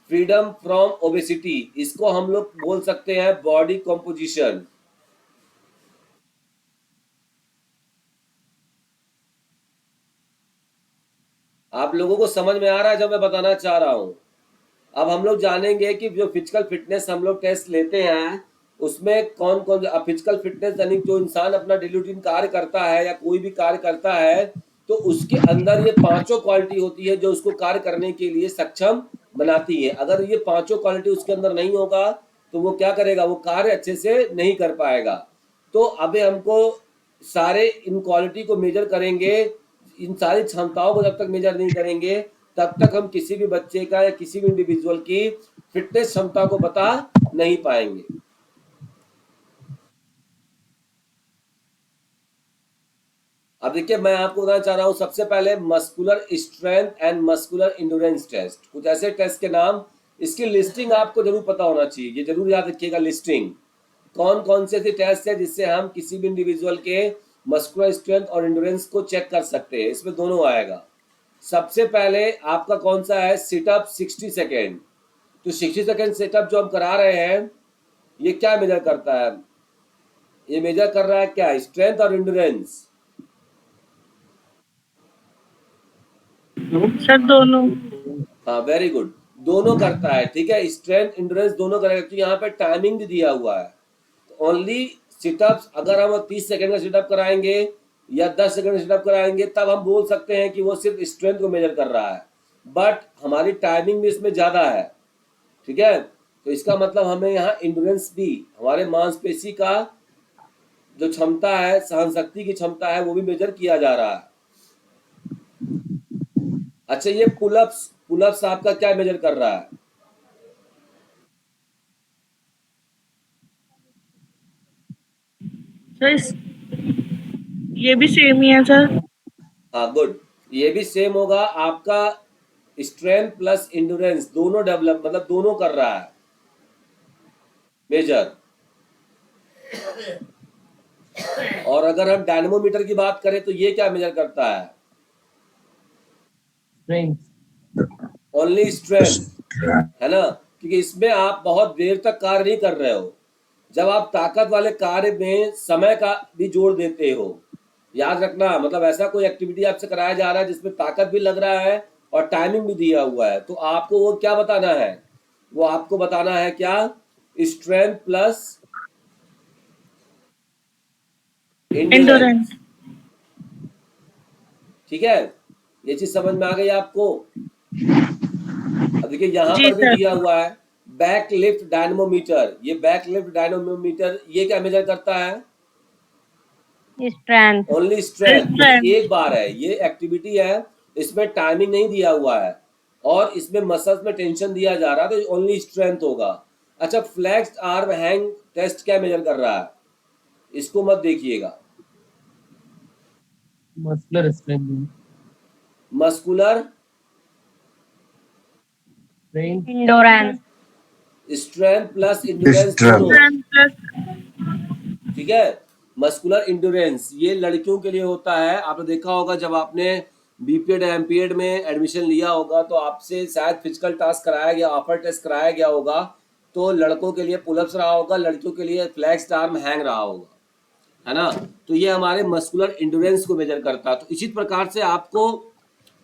freedom from obesity, इसको हम लोग बोल सकते हैं बॉडी कंपोजिशन। आप लोगों को समझ में आ रहा है जब मैं बताना चाह रहा हूं। अब हम लोग जानेंगे कि जो फिजिकल फिटनेस हम लोग टेस्ट लेते हैं उसमें कौन कौन, फिजिकल फिटनेस यानी जो इंसान अपना डेली रूटीन कार्य करता है या कोई भी कार्य करता है तो उसके अंदर ये 5 क्वालिटी होती है जो उसको कार्य करने के लिए सक्षम बनाती है। अगर ये 5 क्वालिटी उसके अंदर नहीं होगा तो वो क्या करेगा, वो कार्य अच्छे से नहीं कर पाएगा। तो अभी हमको सारे इन क्वालिटी को मेजर करेंगे, इन सारी क्षमताओं को जब तक मेजर नहीं करेंगे तब तक हम किसी भी बच्चे का या किसी भी इंडिविजुअल की फिटनेस क्षमता को बता नहीं पाएंगे। अब देखिए मैं आपको बताना चाह रहा हूं, सबसे पहले muscular strength and muscular endurance test, कुछ ऐसे टेस्ट के नाम, इसकी लिस्टिंग आपको जरूर पता होना चाहिए, ये जरूर याद रखिएगा लिस्टिंग, कौन कौन से ऐसे टेस्ट है जिससे हम किसी भी इंडिविजुअल के मस्कुलर स्ट्रेंथ और इंड्योरेंस को चेक कर सकते हैं, इसमें दोनों आएगा। सबसे पहले आपका कौन सा है, सिटअप 60 सेकेंड। तो 60 सेकेंड सेटअप जो हम करा रहे हैं ये क्या मेजर करता है, ये मेजर कर रहा है क्या, स्ट्रेंथ और इंड्योरेंस। सर दोनों। हाँ वेरी गुड, दोनों करता है। ठीक है, स्ट्रेंथ इंड्योरेंस दोनों करेगा, तो यहाँ पे टाइमिंग भी दिया हुआ है। ओनली सिटअप्स, अगर हम 30 सेकेंड का सिटअप कराएंगे या 10 सेकेंड का सिटअप कराएंगे तब हम बोल सकते हैं कि वो सिर्फ स्ट्रेंथ को मेजर कर रहा है, बट हमारी टाइमिंग भी इसमें ज्यादा है। ठीक है, तो इसका मतलब हमें यहाँ इंड्योरेंस भी, हमारे मांसपेशी का जो क्षमता है, सहन शक्ति की क्षमता है, वो भी मेजर किया जा रहा है। अच्छा, ये पुलअप्स, पुलअप्स आपका क्या मेजर कर रहा है, सर ये भी सेम ही है सर। हाँ गुड, ये भी सेम होगा आपका, स्ट्रेंथ प्लस इंड्योरेंस दोनों डेवलप, मतलब दोनों कर रहा है मेजर। और अगर हम डायनेमोमीटर की बात करें तो ये क्या मेजर करता है, ओनली स्ट्रेंथ, है ना, क्योंकि इसमें आप बहुत देर तक कार्य नहीं कर रहे हो। जब आप ताकत वाले कार्य में समय का भी जोड़ देते हो, याद रखना, मतलब ऐसा कोई एक्टिविटी आपसे कराया जा रहा है जिसमें ताकत भी लग रहा है और टाइमिंग भी दिया हुआ है, तो आपको वो क्या बताना है, वो आपको बताना है क्या, स्ट्रेंथ प्लस एंडोरेंस। ठीक है, ये चीज समझ में आ गई आपको। अब देखिए यहाँ जी पर भी सर। दिया हुआ है बैक लिफ्ट डायनमोमीटर। ये बैक लिफ्ट डायनमोमीटर ये क्या मेजर करता है, स्ट्रेंथ। Only strength, strength. एक बार है ये एक्टिविटी है, इसमें टाइमिंग नहीं दिया हुआ है और इसमें मसल्स में टेंशन दिया जा रहा है, तो ओनली स्ट्रेंथ होगा। अच्छा, फ्लेक्स्ड आर्म हैंग टेस्ट क्या मेजर कर रहा है, इसको मत देखिएगा। Muscular strength, muscular endurance. Strength plus endurance दोनों, स्ट्रेंथ प्लस। ठीक है। मस्कुलर इंड्योरेंस ये लड़कियों के लिए होता है। आपने देखा होगा जब आपने बीपीएड एमपीएड में एडमिशन लिया होगा तो आपसे शायद फिजिकल टास्क कराया गया, ऑफर टेस्ट कराया गया होगा, तो लड़कों के लिए पुलअप्स रहा होगा, लड़कियों के लिए फ्लैक्स आर्म हैंग रहा होगा, है ना। तो ये हमारे मस्कुलर इंड्योरेंस को मेजर करता है। तो इसी प्रकार से आपको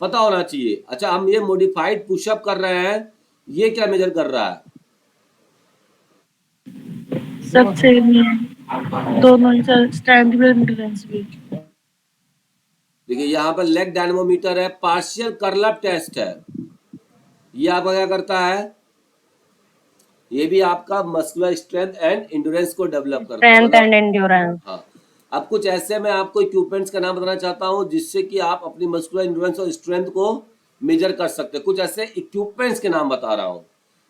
पता होना चाहिए। अच्छा, हम ये मॉडिफाइड पुशअप कर रहे हैं, ये क्या मेजर कर रहा है, सब सेम ही है दोनों ही सर, स्ट्रेंथ भी एंडोरेंस भी। देखिए यहाँ पर लेग डायनमोमीटर है, पार्शियल कर्ल अप टेस्ट है, ये आपका क्या करता है, ये भी आपका मस्कुलर स्ट्रेंथ एंड इंड्योरेंस को डेवलप करता है। Strength and endurance. हाँ, अब कुछ ऐसे मैं आपको इक्विपमेंट्स का नाम बताना चाहता हूँ जिससे कि आप अपनी मस्कुलर इंड्योरेंस और स्ट्रेंथ को मेजर कर सकते हैं। कुछ ऐसे इक्विपमेंट्स के नाम बता रहा हूँ।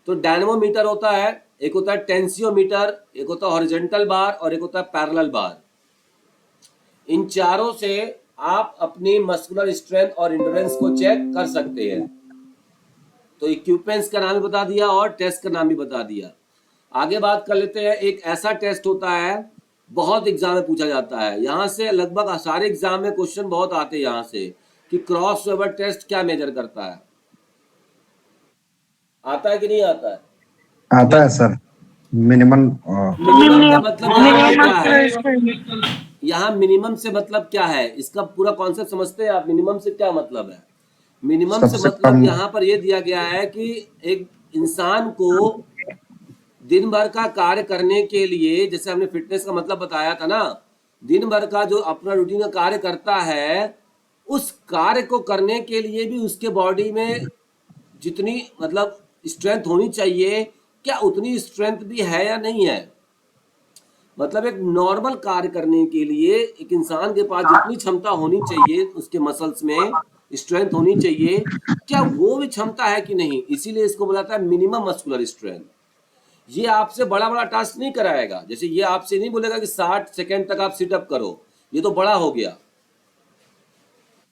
तो डायनमोमीटर होता है, एक होता है टेंसियोमीटर, एक होता है हॉरिजॉन्टल बार और एक होता है पैरेलल बार। इन चारों से आप अपनी मस्कुलर स्ट्रेंथ और इंड्योरेंस को चेक कर सकते हैं। तो इक्विपमेंट्स का नाम भी बता दिया और टेस्ट का नाम भी बता दिया। आगे बात कर लेते हैं, एक ऐसा टेस्ट होता है बहुत एग्जाम में पूछा जाता है, यहाँ से लगभग सारे एग्जाम में क्वेश्चन बहुत आते हैं यहाँ से, कि क्रॉस ओवर टेस्ट क्या मेजर करता है, आता है कि नहीं आता है? आता है सर, मिनिमम मिनिमम का मतलब यहाँ क्या है, स्ट्रेंथ। यहाँ मिनिमम से मतलब क्या है, इसका पूरा कॉन्सेप्ट समझते हैं आप, मिनिमम से क्या मतलब है। मिनिमम से सबसे मतलब कम। यहाँ पर यह दिया गया है कि एक इंसान को दिन भर का कार्य करने के लिए, जैसे हमने फिटनेस का मतलब बताया था ना, दिन भर का जो अपना रूटीन का कार्य करता है, उस कार्य को करने के लिए भी उसके बॉडी में जितनी मतलब स्ट्रेंथ होनी चाहिए, क्या उतनी स्ट्रेंथ भी है या नहीं है। मतलब एक नॉर्मल कार्य करने के लिए एक इंसान के पास जितनी क्षमता होनी चाहिए, उसके मसल्स में स्ट्रेंथ होनी चाहिए, क्या वो भी क्षमता है कि नहीं, इसीलिए इसको बोला जाता है मिनिमम मस्कुलर स्ट्रेंथ। ये आपसे बड़ा बड़ा टास्क नहीं कराएगा, जैसे ये आपसे नहीं बोलेगा कि 60 सेकेंड तक आप सिटअप करो, ये तो बड़ा हो गया।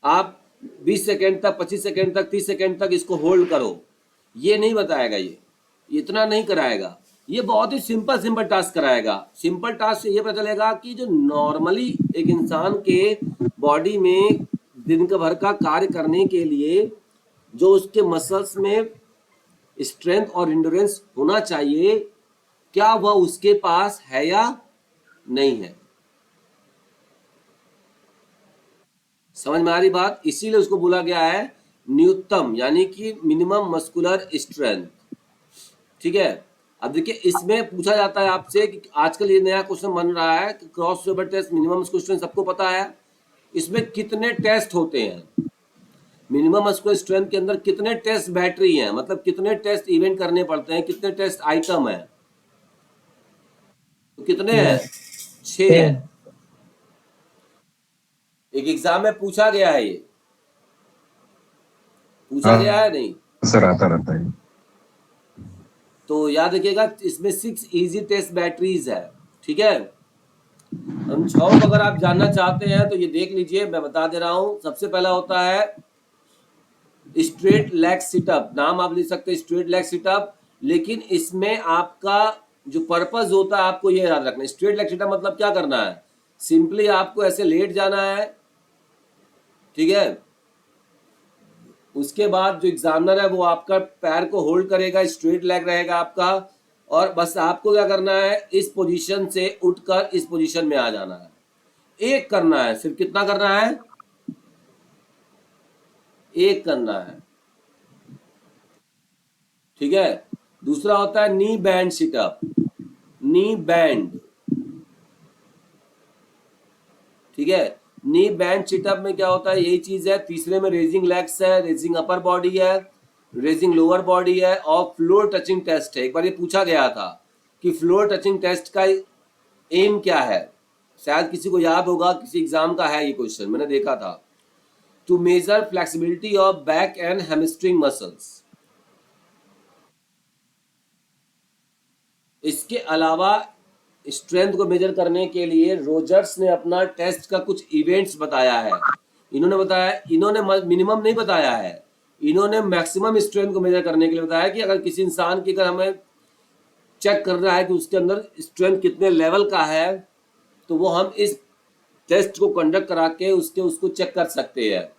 आप 20 सेकेंड तक, 25 सेकेंड तक, 30 सेकेंड तक इसको होल्ड करो, ये नहीं बताएगा, ये इतना नहीं कराएगा। ये बहुत ही सिंपल टास्क कराएगा। सिंपल टास्क से ये पता चलेगा कि जो नॉर्मली एक इंसान के बॉडी में दिन भर का कार्य करने के लिए जो उसके मसल्स में स्ट्रेंथ और इंड्योरेंस होना चाहिए, क्या वह उसके पास है या नहीं है। समझ में आ रही बात, इसीलिए उसको बोला गया है न्यूनतम, यानी कि मिनिमम मस्कुलर स्ट्रेंथ। ठीक है, अब देखिए इसमें पूछा जाता है आपसे कि आजकल ये नया क्वेश्चन बन रहा है कि cross over test, minimum muscular strength सबको पता है, इसमें कितने टेस्ट होते हैं, मिनिमम मस्कुलर स्ट्रेंथ के अंदर कितने टेस्ट बैटरी हैं, मतलब कितने टेस्ट इवेंट करने पड़ते हैं, कितने टेस्ट आइटम है, तो कितने हैं, 6 हैं। एक एग्जाम में पूछा गया है, ये पूछा गया है नहीं सर, आता रहता है। तो याद रखिएगा, इसमें 6 इजी टेस्ट बैटरीज है। ठीक है, अनछौक अगर आप जानना चाहते हैं तो ये देख लीजिए, मैं बता दे रहा हूं। सबसे पहला होता है स्ट्रेट लेग सिटअप, नाम आप लिख सकते हैं स्ट्रेट लेग सिटअप, लेकिन इसमें आपका जो पर्पस होता है आपको ये याद रखना है। स्ट्रेट लेग सिटअप मतलब क्या करना है, सिंपली आपको ऐसे लेट जाना है, ठीक है, उसके बाद जो एग्जामिनर है वो आपका पैर को होल्ड करेगा, स्ट्रेट लेग रहेगा आपका, और बस आपको क्या करना है, इस पोजीशन से उठकर इस पोजीशन में आ जाना है। एक करना है, सिर्फ कितना करना है, एक करना है, ठीक है। दूसरा होता है नी बैंड सिटअप, नी बैंड, ठीक है। नी बैंड सिटअप में क्या होता है, यही चीज है। तीसरे में रेजिंग लेग्स है, रेजिंग अपर बॉडी है, रेजिंग लोअर बॉडी है, और फ्लोर टचिंग टेस्ट है। एक बार ये पूछा गया था कि फ्लोर टचिंग टेस्ट का एम क्या है, शायद किसी को याद होगा, किसी एग्जाम का है ये क्वेश्चन, मैंने देखा था। To measure flexibility of back and hamstring muscles. इसके अलावा स्ट्रेंथ को मेजर करने के लिए रोजर्स ने अपना टेस्ट का कुछ इवेंट्स बताया है। इन्होंने बताया, इन्होंने मिनिमम नहीं बताया है, इन्होंने मैक्सिमम स्ट्रेंथ को मेजर करने के लिए बताया कि अगर किसी इंसान की, अगर हमें चेक करना है कि उसके अंदर स्ट्रेंथ कितने लेवल का है, तो वो हम इस टेस्ट को कंडक्ट करा के उसको चेक कर सकते हैं।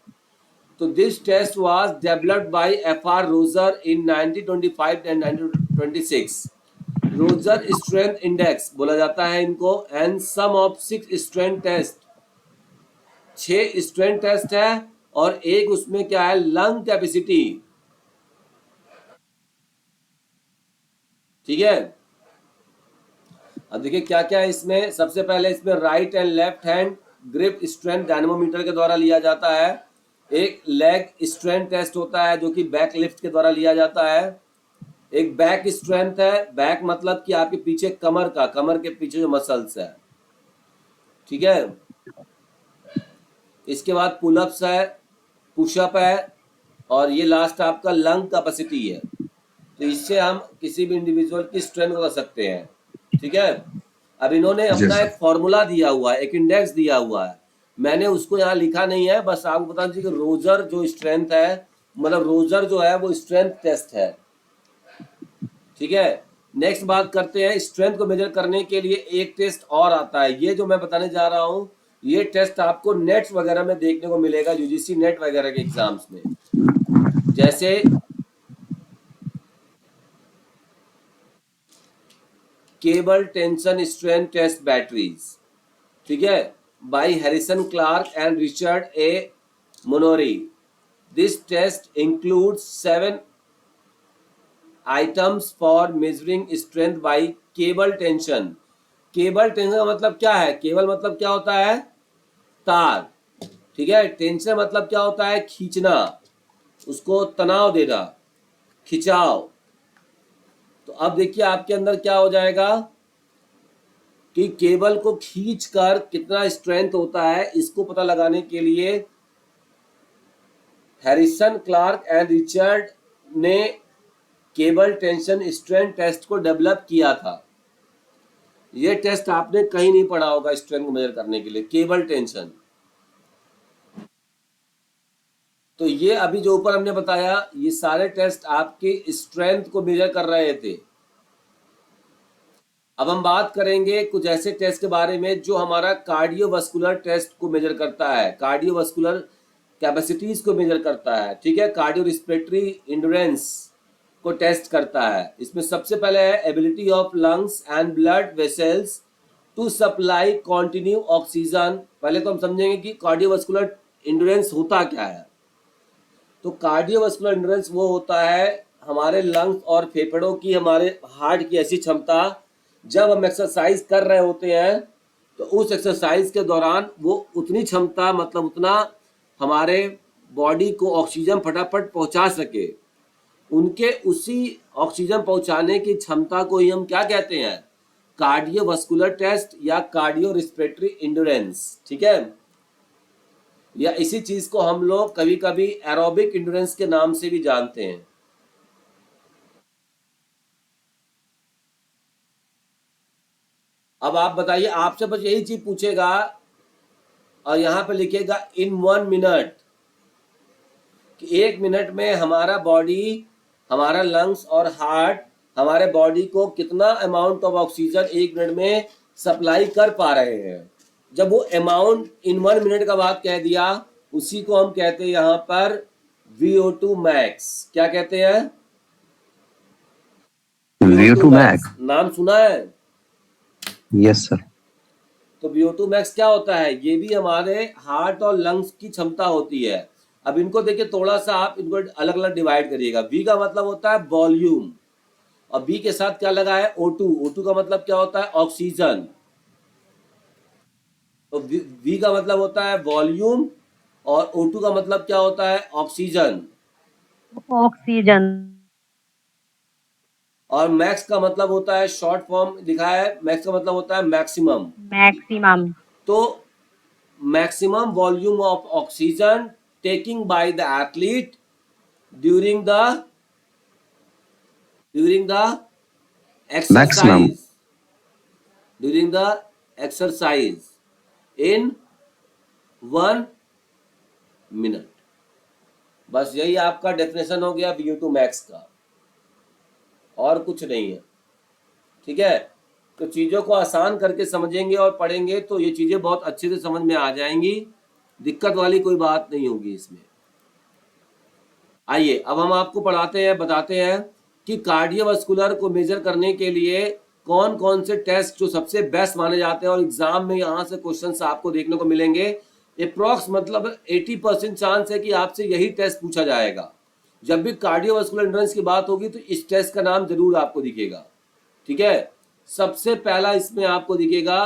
तो this test was developed by FR Rogers in 1925 and 1926। Rogers strength index बोला जाता है इनको, and sum of 6 strength test, 6 strength test है, और एक उसमें क्या है, लंग कैपेसिटी, ठीक है। अब देखिए क्या क्या है इसमें। सबसे पहले इसमें right and left hand grip strength dynamometer के द्वारा लिया जाता है। एक लेग स्ट्रेंथ टेस्ट होता है जो कि बैक लिफ्ट के द्वारा लिया जाता है। एक बैक स्ट्रेंथ है, बैक मतलब कि आपके पीछे कमर के पीछे जो मसल्स है, ठीक है। इसके बाद पुलअप्स है, पुशअप है, और ये लास्ट आपका लंग कैपेसिटी है। तो इससे हम किसी भी इंडिविजुअल की स्ट्रेंथ कर सकते हैं, ठीक है। अब इन्होंने अपना एक फॉर्मूला दिया हुआ है, एक इंडेक्स दिया हुआ है, मैंने उसको यहाँ लिखा नहीं है, बस आपको बता दीजिए कि रोजर जो स्ट्रेंथ है, मतलब रोजर जो है वो स्ट्रेंथ टेस्ट है, ठीक है। नेक्स्ट बात करते हैं, स्ट्रेंथ को मेजर करने के लिए एक टेस्ट और आता है, ये जो मैं बताने जा रहा हूं, ये टेस्ट आपको नेट्स वगैरह में देखने को मिलेगा, यूजीसी नेट वगैरह के एग्जाम्स में, जैसे cable tension strength test batteries, ठीक है, by Harrison Clarke and Richard A Munroe. This test includes 7 items for measuring strength by cable tension. Cable tension का मतलब क्या है, केबल मतलब क्या होता है, तार, ठीक है। टेंशन मतलब क्या होता है, खींचना, उसको तनाव देना, खिंचाव। तो अब देखिए आपके अंदर क्या हो जाएगा कि केबल को खींचकर कितना स्ट्रेंथ होता है, इसको पता लगाने के लिए हैरिसन क्लार्क एंड रिचर्ड ने केबल टेंशन स्ट्रेंथ टेस्ट को डेवलप किया था। ये टेस्ट आपने कहीं नहीं पढ़ा होगा स्ट्रेंथ को मेजर करने के लिए, केबल टेंशन। तो ये अभी जो ऊपर हमने बताया, ये सारे टेस्ट आपके स्ट्रेंथ को मेजर कर रहे थे। अब हम बात करेंगे कुछ ऐसे टेस्ट के बारे में जो हमारा कार्डियोवास्कुलर टेस्ट को मेजर करता है, कार्डियोवास्कुलर कैपेसिटीज को मेजर करता है, ठीक है। कार्डियो रिस्पिरेटरी इंड्योरेंस को टेस्ट करता है। इसमें सबसे पहले है ability of lungs and blood vessels to supply continue oxygen. पहले तो हम समझेंगे कि कार्डियोवास्कुलर इंड्योरेंस होता क्या है। तो कार्डियोवास्कुलर इंड्योरेंस वो होता है हमारे लंग्स और फेफड़ों की, हमारे हार्ट की ऐसी क्षमता, जब हम एक्सरसाइज कर रहे होते हैं तो उस एक्सरसाइज के दौरान वो उतनी क्षमता, मतलब उतना हमारे बॉडी को ऑक्सीजन फटाफट पहुंचा सके, उनके उसी ऑक्सीजन पहुंचाने की क्षमता को ही हम क्या कहते हैं, कार्डियोवास्कुलर टेस्ट या कार्डियो रिस्पिरेटरी इंड्योरेंस, ठीक है। या इसी चीज को हम लोग कभी कभी एरोबिक इंड्योरेंस के नाम से भी जानते हैं। अब आप बताइए, आपसे बस यही चीज पूछेगा और यहां पे लिखेगा इन 1 मिनट, कि 1 मिनट में हमारा बॉडी, हमारा लंग्स और हार्ट हमारे बॉडी को कितना अमाउंट ऑफ ऑक्सीजन 1 मिनट में सप्लाई कर पा रहे हैं। जब वो अमाउंट इन 1 मिनट का बात कह दिया, उसी को हम कहते हैं यहाँ पर VO2 मैक्स क्या कहते हैं? VO2 max. नाम सुना है? Yes sir. तो VO2 मैक्स क्या होता है? ये भी हमारे हार्ट और लंग्स की क्षमता होती है। अब इनको देखिए, थोड़ा सा आप इनको अलग अलग डिवाइड करिएगा। V का मतलब होता है वॉल्यूम, और B के साथ क्या लगा है? O2। O2 का मतलब क्या होता है? ऑक्सीजन। तो V का मतलब होता है वॉल्यूम, और O2 का मतलब क्या होता है? ऑक्सीजन। ऑक्सीजन। और मैक्स का मतलब होता है, शॉर्ट फॉर्म लिखा है, मैक्स का मतलब होता है मैक्सिमम। मैक्सिमम। तो maximum volume of oxygen taking by the athlete during the Maximum. exercise in 1 minute. बस यही आपका डेफिनेशन हो गया VO2 मैक्स का, और कुछ नहीं है। ठीक है, तो चीज़ों को आसान करके समझेंगे और पढ़ेंगे तो ये चीज़ें बहुत अच्छे से समझ में आ जाएंगी, दिक्कत वाली कोई बात नहीं होगी इसमें। आइए अब हम आपको पढ़ाते हैं, बताते हैं कि कार्डियोवास्कुलर को मेजर करने के लिए कौन कौन से टेस्ट जो सबसे बेस्ट माने जाते हैं, और एग्जाम में यहाँ से क्वेश्चंस आपको देखने को मिलेंगे। अप्रॉक्स मतलब 80% चांस है कि आपसे यही टेस्ट पूछा जाएगा। जब भी कार्डियोवास्कुलर एंड्योरेंस की बात होगी तो इस टेस्ट का नाम जरूर आपको दिखेगा। ठीक है, सबसे पहला इसमें आपको दिखेगा,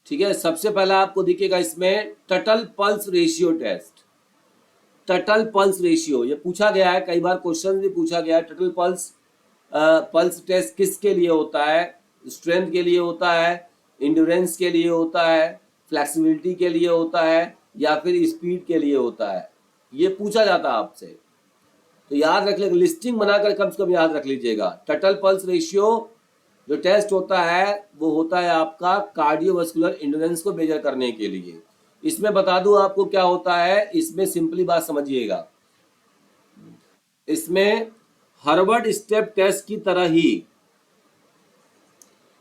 ठीक है, सबसे पहला आपको दिखेगा इसमें Tuttle pulse ratio test. Tuttle pulse ratio ये पूछा गया है, कई बार क्वेश्चन भी पूछा गया है। टटल पल्स टेस्ट किसके लिए होता है? स्ट्रेंथ के लिए होता है, इंड्योरेंस के लिए होता है, फ्लेक्सिबिलिटी के लिए होता है, या फिर स्पीड के लिए होता है? ये पूछा जाता है आपसे, तो याद रख लीजिएगा, लिस्टिंग बनाकर कम से कम याद रख लीजिएगा। टटल पल्स रेशियो जो टेस्ट होता है वो होता है आपका कार्डियोवास्कुलर एंड्योरेंस को मेजर करने के लिए। इसमें बता दूं आपको क्या होता है, इसमें सिंपली बात समझिएगा, इसमें हार्वर्ड स्टेप टेस्ट की तरह ही,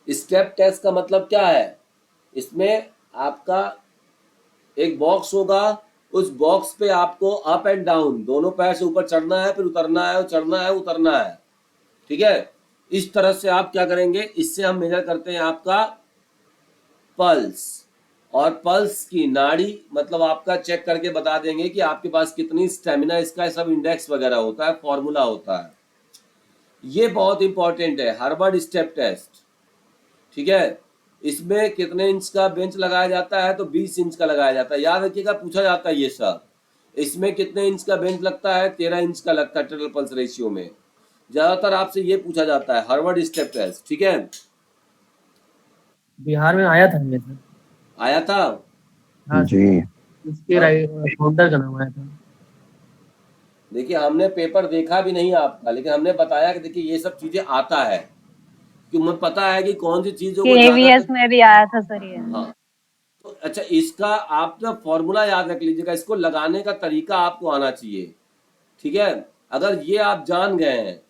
स्टेप टेस्ट का मतलब क्या है? इसमें आपका एक बॉक्स होगा, उस बॉक्स पे आपको अप एंड डाउन दोनों पैर से ऊपर चढ़ना है, फिर उतरना है, चढ़ना है, उतरना है। ठीक है, इस तरह से आप क्या करेंगे, इससे हम मेजर करते हैं आपका पल्स, और पल्स की नाड़ी मतलब आपका चेक करके बता देंगे कि आपके पास कितनी स्टेमिना, इसका सब इंडेक्स वगैरह होता है, फॉर्मूला होता है। ये बहुत इंपॉर्टेंट है, हार्वर्ड स्टेप टेस्ट। ठीक है, इसमें कितने इंच का बेंच लगाया जाता है? तो 20 इंच का लगाया जाता है। याद रखिएगा, पूछा जाता है ये सब। इसमें कितने इंच का बेंच लगता है? 13 इंच का लगता है टोटल पल्स रेशियो में। ज्यादातर आपसे ये पूछा जाता है, हार्वर्ड स्टेप टेस्ट। ठीक है, बिहार में आया था ये सर। आया था। हाँ जी। इसके फाउंडर का नाम आया था। देखिए हमने पेपर देखा भी नहीं आपका, लेकिन हमने बताया कि देखिए ये सब चीजें आता है, कि मुझे पता है कि कौन सी चीजों को KVS में भी आया था सर ये। हाँ, तो अच्छा इसका आप ना फॉर्मूला याद रख लीजिएगा, इसको लगाने का तरीका आपको आना चाहिए। ठीक है, अगर ये आप जान गए हैं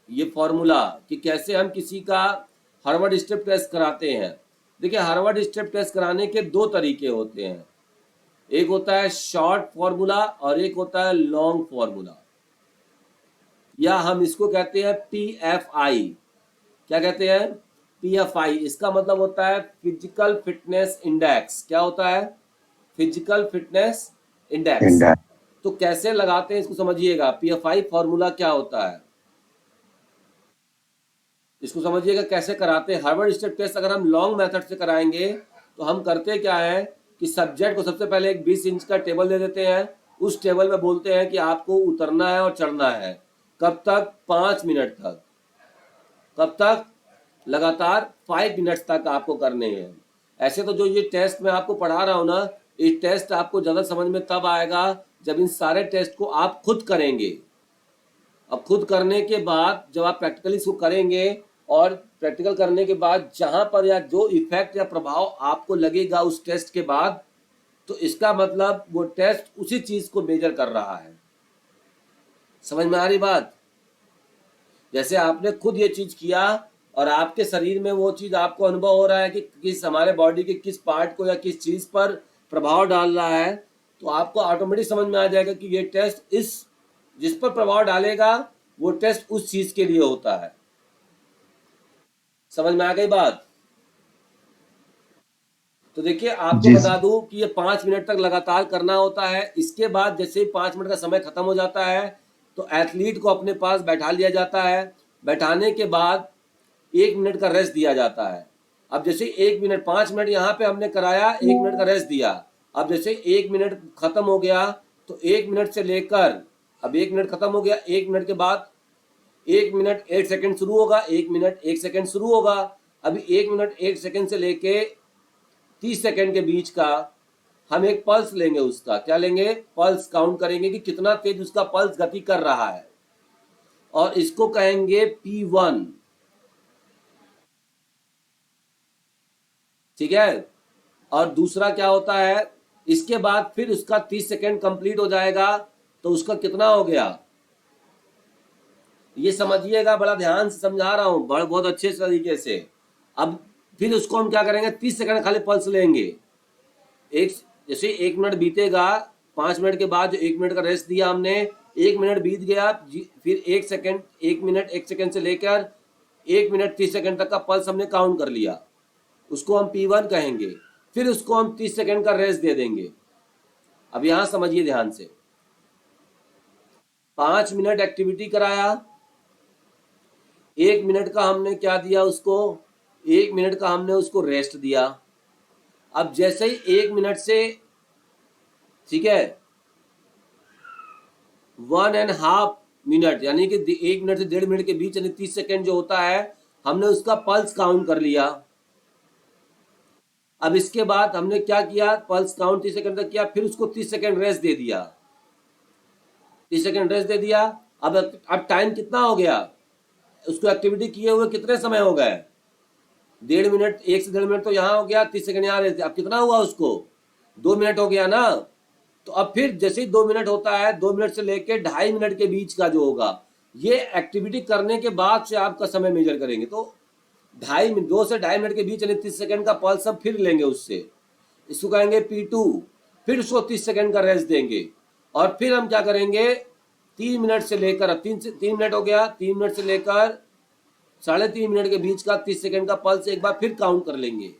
ये फॉर्मूला कि कैसे हम किसी का हार्वर्ड स्टेप टेस्ट कराते हैं। देखिए हार्वर्ड स्टेप टेस्ट कराने के दो तरीके होते हैं, एक होता है शॉर्ट फॉर्मूला और एक होता है लॉन्ग फॉर्मूला, या हम इसको कहते हैं PFI। क्या कहते हैं? PFI। इसका मतलब होता है फिजिकल फिटनेस इंडेक्स। क्या होता है? Physical fitness index. इंडेक्स। तो कैसे लगाते हैं इसको समझिएगा, PFI फॉर्मूला क्या होता है इसको समझिएगा, कैसे कराते हैं। हार्वर्ड स्टेप टेस्ट अगर हम लॉन्ग मेथड से कराएंगे तो हम करते क्या है कि सब्जेक्ट को सबसे पहले एक 20 इंच का टेबल दे देते हैं, उस टेबल में बोलते हैं कि आपको उतरना है और चढ़ना है। कब तक? 5 मिनट तक। कब तक? लगातार 5 मिनट्स तक आपको करने हैं। ऐसे तो जो ये टेस्ट मैं आपको पढ़ा रहा हूँ ना, ये टेस्ट आपको ज़्यादा समझ में तब आएगा जब इन सारे टेस्ट को आप खुद करेंगे। अब खुद करने के बाद जब आप प्रैक्टिकली इसको करेंगे, और प्रैक्टिकल करने के बाद जहाँ पर या जो इफेक्ट या प्रभाव आपको लगेगा उस टेस्ट के बाद, तो इसका मतलब वो टेस्ट उसी चीज़ को मेजर कर रहा है। समझ में आ रही बात? जैसे आपने खुद ये चीज़ किया और आपके शरीर में वो चीज़ आपको अनुभव हो रहा है कि किस हमारे बॉडी के किस पार्ट को या किस चीज़ पर प्रभाव डाल रहा है तो आपको ऑटोमेटिक समझ में आ जाएगा कि ये टेस्ट जिस पर प्रभाव डालेगा वो टेस्ट उस चीज के लिए होता है। समझ में आ गई बात? तो देखिए आपको जी बता दूं कि ये 5 मिनट तक लगातार करना होता है। इसके बाद जैसे ही 5 मिनट का समय खत्म हो जाता है तो एथलीट को अपने पास बैठा लिया जाता है। बैठाने के बाद 1 मिनट का रेस्ट दिया जाता है। अब जैसे 1 मिनट 5 मिनट यहाँ पे हमने कराया, 1 मिनट का रेस्ट दिया। अब जैसे 1 मिनट खत्म हो गया तो 1 मिनट से लेकर, अब 1 मिनट खत्म हो गया, 1 मिनट के बाद 1 मिनट 1 सेकंड शुरू होगा, 1 मिनट 1 सेकंड शुरू होगा। अभी 1 मिनट 1 सेकंड से लेके 30 सेकंड के बीच का हम एक पल्स लेंगे। उसका क्या लेंगे? पल्स काउंट करेंगे कि कितना तेज उसका पल्स गति कर रहा है और इसको कहेंगे P1। ठीक है। और दूसरा क्या होता है, इसके बाद फिर उसका 30 सेकंड कंप्लीट हो जाएगा तो उसका कितना हो गया ये समझिएगा, बड़ा ध्यान से समझा रहा हूं, बहुत अच्छे तरीके से। अब फिर उसको हम क्या करेंगे, 30 सेकंड खाली पल्स लेंगे। जैसे 1 मिनट बीतेगा, 5 मिनट के बाद जो 1 मिनट का रेस्ट दिया हमने, 1 मिनट बीत गया, फिर 1 सेकंड, 1 मिनट 1 सेकंड से लेकर 1 मिनट 30 सेकंड तक का पल्स हमने काउंट कर लिया, उसको हम P1 कहेंगे। फिर उसको हम 30 सेकंड का रेस्ट दे देंगे। अब यहां समझिए ध्यान से, 5 मिनट एक्टिविटी कराया, 1 मिनट का हमने क्या दिया उसको, 1 मिनट का हमने उसको रेस्ट दिया। अब जैसे ही 1 मिनट से, ठीक है, 1.5 मिनट यानी कि 1 मिनट से 1.5 मिनट के बीच यानी 30 सेकंड जो होता है, हमने उसका पल्स काउंट कर लिया। अब इसके बाद हमने क्या किया, पल्स काउंट 30 सेकंड तक किया, फिर उसको 30 सेकंड रेस्ट दे दिया। 30 सेकंड रेस्ट दे दिया। अब टाइम कितना हो गया, उसको एक्टिविटी किए हुए कितने समय हो गए, 1.5 मिनट, 1 से 1.5 मिनट तो यहाँ हो गया, 30 सेकंड यहाँ रहते। अब कितना हुआ उसको, 2 मिनट हो गया ना। तो अब फिर जैसे ही 2 मिनट होता है, 2 मिनट से लेके 2.5 मिनट के बीच का जो होगा, ये एक्टिविटी करने के बाद से आपका समय मेजर करेंगे। तो 2 से 2.5 मिनट के बीच यानी 30 सेकंड का पल्स हम फिर लेंगे उससे, इसको कहेंगे P2। फिर उसको 30 सेकंड का रेस्ट देंगे और फिर हम क्या करेंगे, 3 मिनट से लेकर, 3 मिनट हो गया, 3 मिनट से लेकर 3.5 मिनट के बीच का 30 सेकंड का पल्स एक बार फिर काउंट कर लेंगे।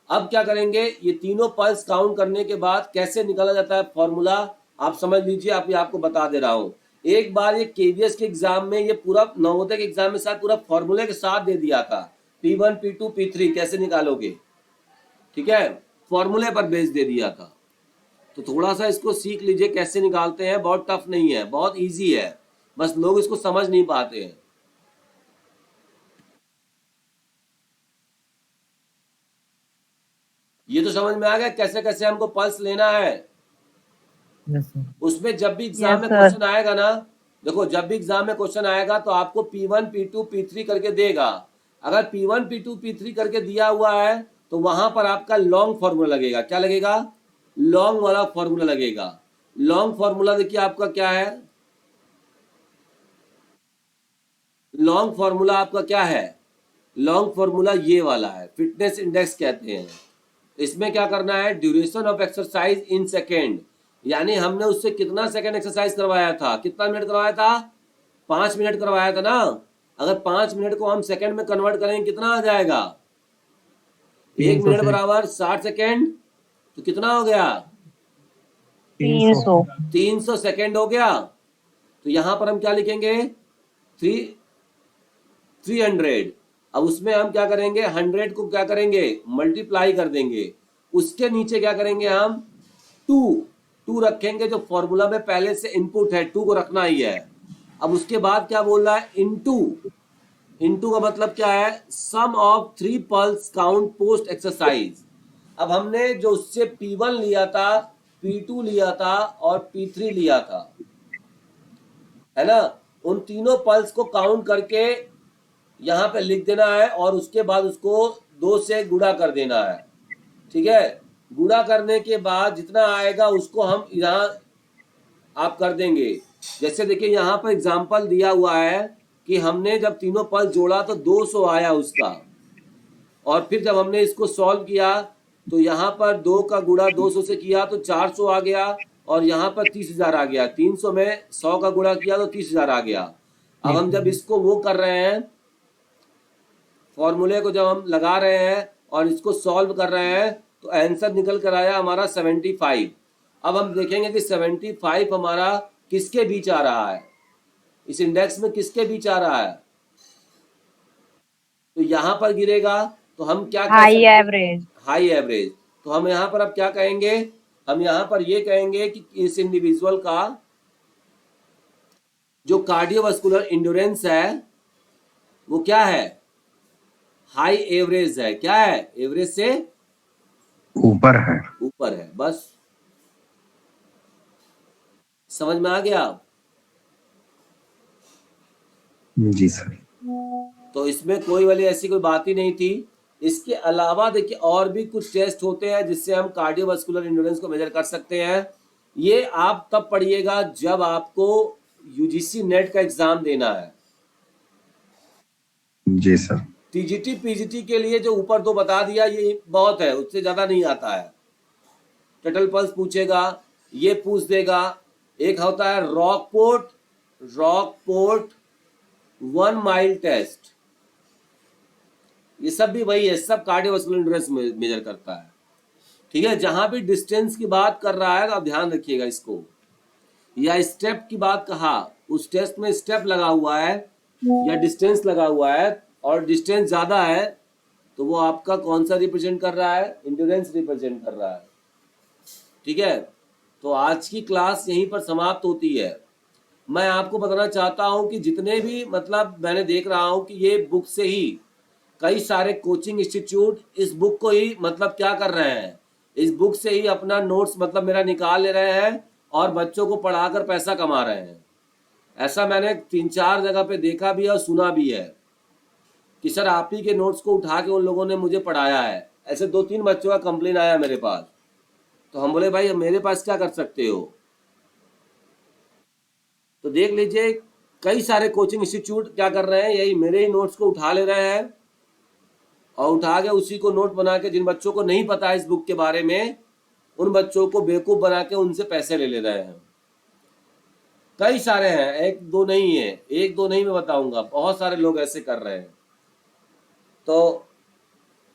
अब क्या करेंगे, ये तीनों पल्स काउंट करने के बाद कैसे निकाला जाता है फॉर्मूला, आप समझ लीजिए। आपको बता दे रहा हूं। एक बार ये KVS के एग्जाम में, ये पूरा नवोदय के एग्जाम में शायद पूरा फॉर्मूले के साथ दे दिया था, P1 P2 P3 कैसे निकालोगे, ठीक है, फॉर्मूले पर बेस दे दिया था। तो थोड़ा सा इसको सीख लीजिए कैसे निकालते हैं, बहुत टफ नहीं है, बहुत ईजी है, बस लोग इसको समझ नहीं पाते हैं। ये तो समझ में आ गया कैसे कैसे हमको पल्स लेना है। Yes sir. उसमें जब भी एग्जाम में Yes, sir. क्वेश्चन आएगा ना, देखो जब भी एग्जाम में क्वेश्चन आएगा तो आपको P1 P2 P3 करके देगा। अगर P1 P2 P3 करके दिया हुआ है तो वहां पर आपका लॉन्ग फॉर्मूला लगेगा। क्या लगेगा, लॉन्ग वाला फॉर्मूला लगेगा। लॉन्ग फॉर्मूला देखिए आपका क्या है, लॉन्ग फॉर्मूला आपका क्या है, लॉन्ग फॉर्मूला ये वाला है, फिटनेस इंडेक्स कहते हैं। इसमें क्या करना है, duration of exercise in second, यानी हमने उससे कितना सेकंड एक्सरसाइज करवाया था, कितना मिनट करवाया था, 5 मिनट करवाया था ना। अगर 5 मिनट को हम सेकंड में कन्वर्ट करेंगे कितना आ जाएगा, 1 मिनट बराबर 60 सेकंड, तो कितना हो गया, 300 300 सेकंड हो गया। तो यहां पर हम क्या लिखेंगे, 300। अब उसमें हम क्या करेंगे, 100 को क्या करेंगे, मल्टीप्लाई कर देंगे। उसके नीचे क्या करेंगे हम, 2 रखेंगे, जो फॉर्मूला में पहले से इनपुट है 2 को रखना ही है। अब उसके बाद क्या बोल रहा है, इनटू का मतलब क्या है, sum of 3 pulse count post exercise. अब हमने जो उससे P1 लिया था, P2 लिया था और P3 लिया था, है ना, उन तीनों पल्स को काउंट करके यहाँ पे लिख देना है और उसके बाद उसको 2 से गुणा कर देना है। ठीक है, गुणा करने के बाद जितना आएगा उसको हम यहाँ आप कर देंगे। जैसे देखिए यहाँ पर एग्जांपल दिया हुआ है कि हमने जब तीनों पल्स जोड़ा तो 200 आया उसका, और फिर जब हमने इसको सॉल्व किया तो यहाँ पर 2 का गुणा 200 से किया तो 400 आ गया, और यहाँ पर 30,000 आ गया। 300 में 100 का गुणा किया तो 30,000 आ गया। अब हम जब इसको वो कर रहे हैं, फॉर्मूले को जब हम लगा रहे हैं और इसको सॉल्व कर रहे हैं, तो आंसर निकल कर आया हमारा 75। अब हम देखेंगे कि 75 हमारा किसके बीच आ रहा है, इस इंडेक्स में किसके बीच आ रहा है। तो यहाँ पर गिरेगा तो हम क्या कह हाई सकते हैं? एवरेज। High average. तो हम यहाँ पर अब क्या कहेंगे, हम यहाँ पर ये कहेंगे कि इस इंडिविजुअल का जो कार्डियोवास्कुलर इंड्योरेंस है वो क्या है, हाई एवरेज है। क्या है, एवरेज से ऊपर है। ऊपर है। बस समझ में आ गया? जी सर। तो इसमें कोई वाली ऐसी कोई बात ही नहीं थी। इसके अलावा देखिए और भी कुछ टेस्ट होते हैं जिससे हम कार्डियोवास्कुलर इंड्योरेंस को मेजर कर सकते हैं। ये आप तब पढ़िएगा जब आपको यूजीसी नेट का एग्जाम देना है। जी सर। टीजीटी पीजीटी के लिए जो ऊपर 2 बता दिया ये बहुत है, उससे ज्यादा नहीं आता है। टटल पल्स पूछेगा, ये पूछ देगा। एक होता है रॉकपोर्ट 1 माइल टेस्ट, ये सब भी वही है, सब कार्डियोवास्कुलर इंड्योरेंस मेजर करता है। ठीक है, जहां भी डिस्टेंस की बात कर रहा है तो आप ध्यान रखिएगा इसको, या स्टेप की बात कहा, उस टेस्ट में स्टेप लगा हुआ है या डिस्टेंस लगा हुआ है, और डिस्टेंस ज्यादा है तो वो आपका कौन सा रिप्रेजेंट कर रहा है, इंड्योरेंस रिप्रेजेंट कर रहा है। ठीक है, तो आज की क्लास यहीं पर समाप्त होती है। मैं आपको बताना चाहता हूं कि जितने भी मतलब मैंने देख रहा हूं कि ये बुक से ही कई सारे कोचिंग इंस्टीट्यूट इस बुक को ही मतलब क्या कर रहे हैं, इस बुक से ही अपना नोट्स मतलब मेरा निकाल ले रहे हैं और बच्चों को पढ़ाकर पैसा कमा रहे हैं। ऐसा मैंने 3-4 जगह पे देखा भी है और सुना भी है कि सर आप ही के नोट्स को उठा के उन लोगों ने मुझे पढ़ाया है। ऐसे 2-3 बच्चों का कंप्लेन आया मेरे पास, तो हम बोले भाई मेरे पास क्या कर सकते हो। तो देख लीजिए कई सारे कोचिंग इंस्टीट्यूट क्या कर रहे हैं, यही मेरे ही नोट्स को उठा ले रहे हैं और उठा के उसी को नोट बना के, जिन बच्चों को नहीं पता है इस बुक के बारे में, उन बच्चों को बेवकूफ बना के उनसे पैसे ले रहे हैं। कई सारे हैं, 1-2 नहीं है, 1-2 नहीं मैं बताऊंगा, बहुत सारे लोग ऐसे कर रहे हैं। तो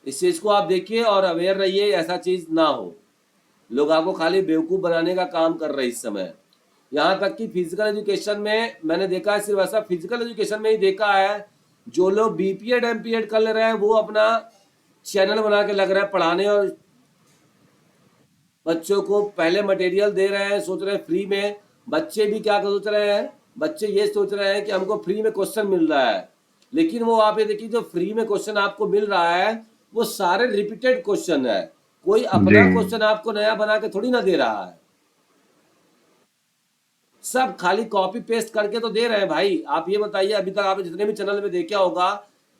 इस चीज को आप देखिए और अवेयर रहिए, ऐसा चीज ना हो। लोग आपको खाली बेवकूफ बनाने का काम कर रहे हैं इस समय। यहाँ तक कि फिजिकल एजुकेशन में मैंने देखा है, सिर्फ ऐसा फिजिकल एजुकेशन में ही देखा है, जो लोग बीपीएड एमपीएड कर ले रहे हैं वो अपना चैनल बना के लग रहे हैं पढ़ाने और बच्चों को पहले मटेरियल दे रहे हैं, सोच रहे हैं फ्री में। बच्चे भी क्या सोच रहे हैं, बच्चे ये सोच रहे हैं कि हमको फ्री में क्वेश्चन मिल रहा है, लेकिन वो आप ये देखिए जो फ्री में क्वेश्चन आपको मिल रहा है वो सारे रिपीटेड क्वेश्चन है, कोई अपना क्वेश्चन आपको नया बना के थोड़ी ना दे रहा है। सब खाली कॉपी पेस्ट करके तो दे रहे हैं भाई। आप ये बताइए अभी तक आपने जितने भी चैनल में देखा होगा,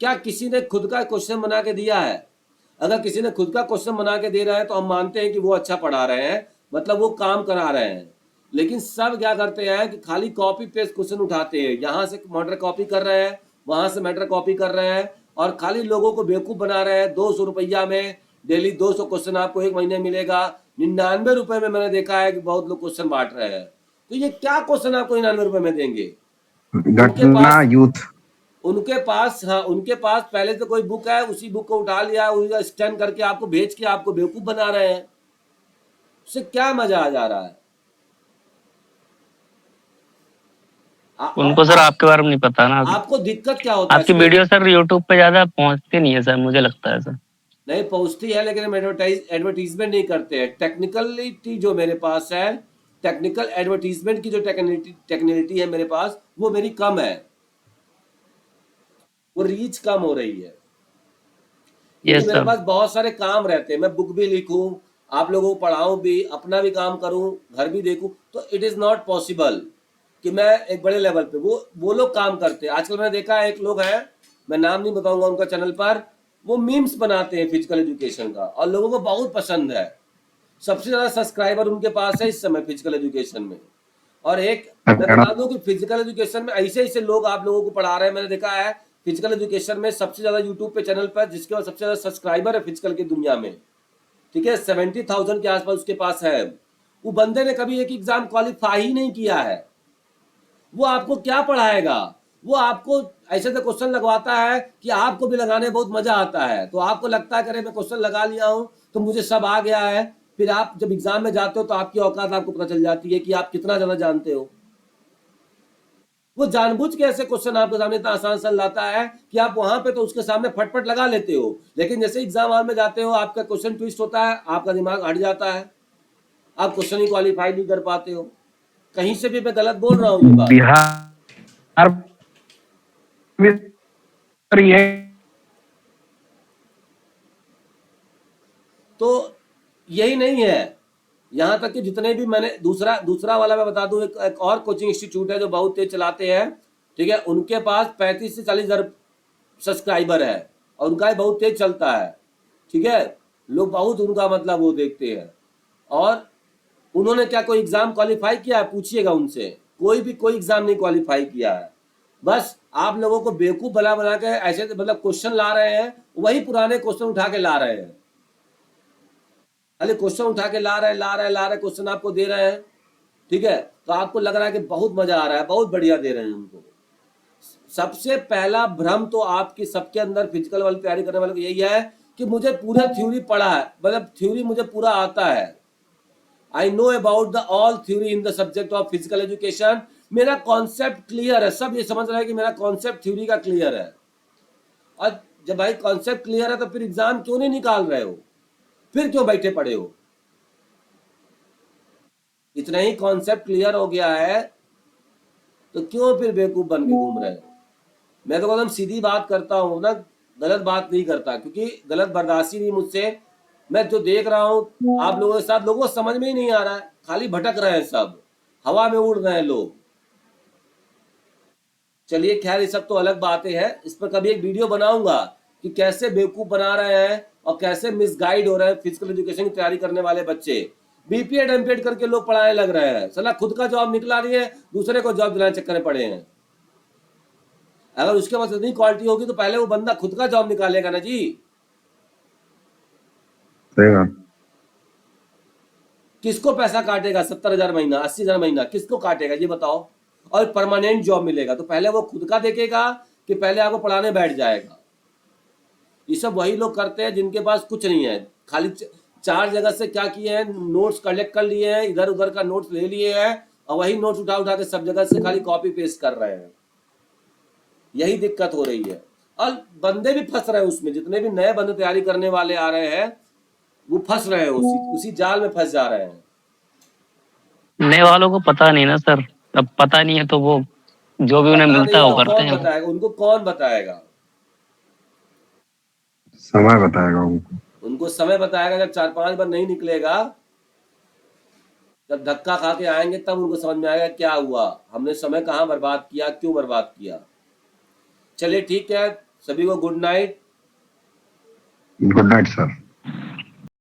क्या किसी ने खुद का क्वेश्चन बना के दिया है? अगर किसी ने खुद का क्वेश्चन बना के दे रहा है तो हम मानते हैं कि वो अच्छा पढ़ा रहे हैं, मतलब वो काम करा रहे हैं। लेकिन सब क्या करते हैं कि खाली कॉपी पेस्ट क्वेश्चन उठाते हैं, यहाँ से मैटर कॉपी कर रहे हैं, वहां से मैटर कॉपी कर रहे हैं और खाली लोगों को बेवकूफ बना रहे हैं। 200 रुपया में डेली 200 क्वेश्चन आपको 1 महीने मिलेगा। 99 रुपए में मैंने देखा है कि बहुत लोग क्वेश्चन बांट रहे हैं। तो ये क्या क्वेश्चन आपको 99 रुपए में देंगे? घटना यूथ, उनके पास, हाँ उनके पास पहले तो कोई बुक है, उसी बुक को उठा लिया, उसका स्कैन करके आपको भेज के आपको बेवकूफ बना रहे हैं। उससे क्या मजा आ जा रहा है? उनको सर आपके बारे में नहीं पता ना। आपको दिक्कत क्या होता है? आपकी वीडियो सर यूट्यूब पे ज्यादा पहुंचती नहीं है सर, मुझे लगता है सर। नहीं पहुंचती है, लेकिन हम एडवर्टीजमेंट नहीं करते हैं। टेक्निकलिटी जो मेरे पास है, टेक्निकल एडवर्टीजमेंट की जो टेक्निकलिटी है मेरे पास, वो मेरी कम है, वो रीच कम हो रही है। मेरे पास बहुत सारे काम रहते हैं, मैं बुक भी लिखूं, आप लोगों को पढ़ाऊं भी, अपना भी काम करूं, घर भी देखूं, तो इट इज नॉट पॉसिबल कि मैं एक बड़े लेवल पे, वो लोग काम करते हैं। आजकल मैंने देखा है एक लोग हैं, मैं नाम नहीं बताऊंगा उनका, चैनल पर वो मीम्स बनाते हैं फिजिकल एजुकेशन का और लोगों को बहुत पसंद है। सबसे ज्यादा सब्सक्राइबर उनके पास है इस समय फिजिकल एजुकेशन में। और एक मैं बता दूं कि फिजिकल एजुकेशन में ऐसे ऐसे लोग आप लोगों को पढ़ा रहे हैं। मैंने देखा है फिजिकल एजुकेशन में सबसे ज्यादा यूट्यूब पे चैनल पर जिसके पास सबसे ज्यादा सब्सक्राइबर है फिजिकल की दुनिया में, ठीक है, 70,000 के आसपास उसके पास है। वो बंदे ने कभी एक एग्जाम क्वालिफाई ही नहीं किया है, वो आपको क्या पढ़ाएगा? वो आपको ऐसे तो क्वेश्चन लगवाता है कि आपको भी लगाने बहुत मजा आता है, तो आपको लगता है कि अरे मैं क्वेश्चन लगा लिया हूं तो मुझे सब आ गया है। फिर आप जब एग्जाम में जाते हो तो आपकी औकात आपको पता चल जाती है कि आप कितना ज्यादा जानते हो। वो जानबूझ के ऐसे क्वेश्चन आपके सामने इतना आसान सा लाता है कि आप वहां पे तो उसके सामने फटफट लगा लेते हो, लेकिन जैसे एग्जाम हॉल में जाते हो आपका क्वेश्चन ट्विस्ट होता है, आपका दिमाग हट जाता है, आप क्वेश्चन ही क्वालिफाई नहीं कर पाते हो। कहीं से भी मैं गलत बोल रहा हूँ ये बात? बिहार में ये तो यही नहीं है, यहाँ तक कि जितने भी मैंने दूसरा वाला मैं बता दूं, एक और कोचिंग इंस्टीट्यूट है जो बहुत तेज चलाते हैं, ठीक है, उनके पास 35 से 40 हजार सब्सक्राइबर है और उनका बहुत तेज चलता है, ठीक है, लोग बहुत उनका मतलब वो देखते हैं। और उन्होंने क्या कोई एग्जाम क्वालिफाई किया है? पूछिएगा उनसे, कोई एग्जाम नहीं क्वालिफाई किया है। बस आप लोगों को बेवकूफ बना के ऐसे मतलब क्वेश्चन ला रहे हैं, वही पुराने क्वेश्चन उठा के ला रहे हैं, खाली क्वेश्चन उठा के ला रहे क्वेश्चन आपको दे रहे हैं, ठीक है, तो आपको लग रहा है कि बहुत मजा आ रहा है, बहुत बढ़िया दे रहे हैं उनको। सबसे पहला भ्रम तो आपकी सबके अंदर फिजिकल वाली तैयारी करने वाले को यही है कि मुझे पूरा थ्योरी पढ़ा है, मतलब थ्योरी मुझे पूरा आता है, I know about the all theory in the subject of physical education, मेरा कॉन्सेप्ट क्लियर है। सब ये समझ रहे हैं कि मेरा कॉन्सेप्ट थ्योरी का क्लियर है। और जब भाई कॉन्सेप्ट क्लियर है तो फिर एग्जाम क्यों नहीं निकाल रहे हो? फिर क्यों बैठे पड़े हो? इतना ही कॉन्सेप्ट क्लियर हो गया है तो क्यों फिर बेवकूफ बन के घूम रहे हो? मैं तो एकदम सीधी बात करता हूँ ना, गलत बात नहीं करता, क्योंकि गलत बर्दाश्त ही नहीं मुझसे। मैं जो देख रहा हूँ आप लोगों के साथ, लोगों को समझ में ही नहीं आ रहा है, खाली भटक रहे हैं, सब हवा में उड़ रहे हैं लोग। चलिए खैर, ये सब तो अलग बातें हैं, इस पर कभी एक वीडियो बनाऊंगा कि कैसे बेवकूफ बना रहे हैं और कैसे मिसगाइड हो रहे हैं फिजिकल एजुकेशन की तैयारी करने वाले बच्चे। बीपीएड एमपीएड करके लोग पढ़ाने लग रहे हैं, साला खुद का जॉब निकला नहीं है, दूसरे को जॉब दिलाने चक्कर में पड़े हैं। अगर उसके पास इतनी क्वालिटी होगी तो पहले वो बंदा खुद का जॉब निकालेगा ना जी। सही बात। किसको पैसा काटेगा? 70,000 महीना, 80,000 महीना, किसको काटेगा ये बताओ? और परमानेंट जॉब मिलेगा तो पहले वो खुद का देखेगा कि पहले आपको पढ़ाने बैठ जाएगा? ये सब वही लोग करते हैं जिनके पास कुछ नहीं है, खाली 4 जगह से क्या किए हैं, नोट्स कलेक्ट कर लिए हैं, इधर उधर का नोट्स ले लिए हैं और वही नोट्स उठा के सब जगह से खाली कॉपी पेस्ट कर रहे हैं। यही दिक्कत हो रही है और बंदे भी फंस रहे हैं उसमें। जितने भी नए बंदे तैयारी करने वाले आ रहे हैं वो फंस रहे हैं, उसी जाल में फंस जा रहे हैं। नए वालों को पता नहीं ना सर, अब पता नहीं है तो वो जो भी उन्हें पता मिलता नहीं है वो है, करते कौन हैं। बताएगा उनको? कौन बताएगा? समय बताएगा उनको। उनको समय बताएगा जब 4-5 बार नहीं निकलेगा, जब धक्का खा के आएंगे तब उनको समझ में आएगा क्या हुआ, हमने समय कहाँ बर्बाद किया, क्यों बर्बाद किया। चलिए ठीक है, सभी को good night. Good night sir.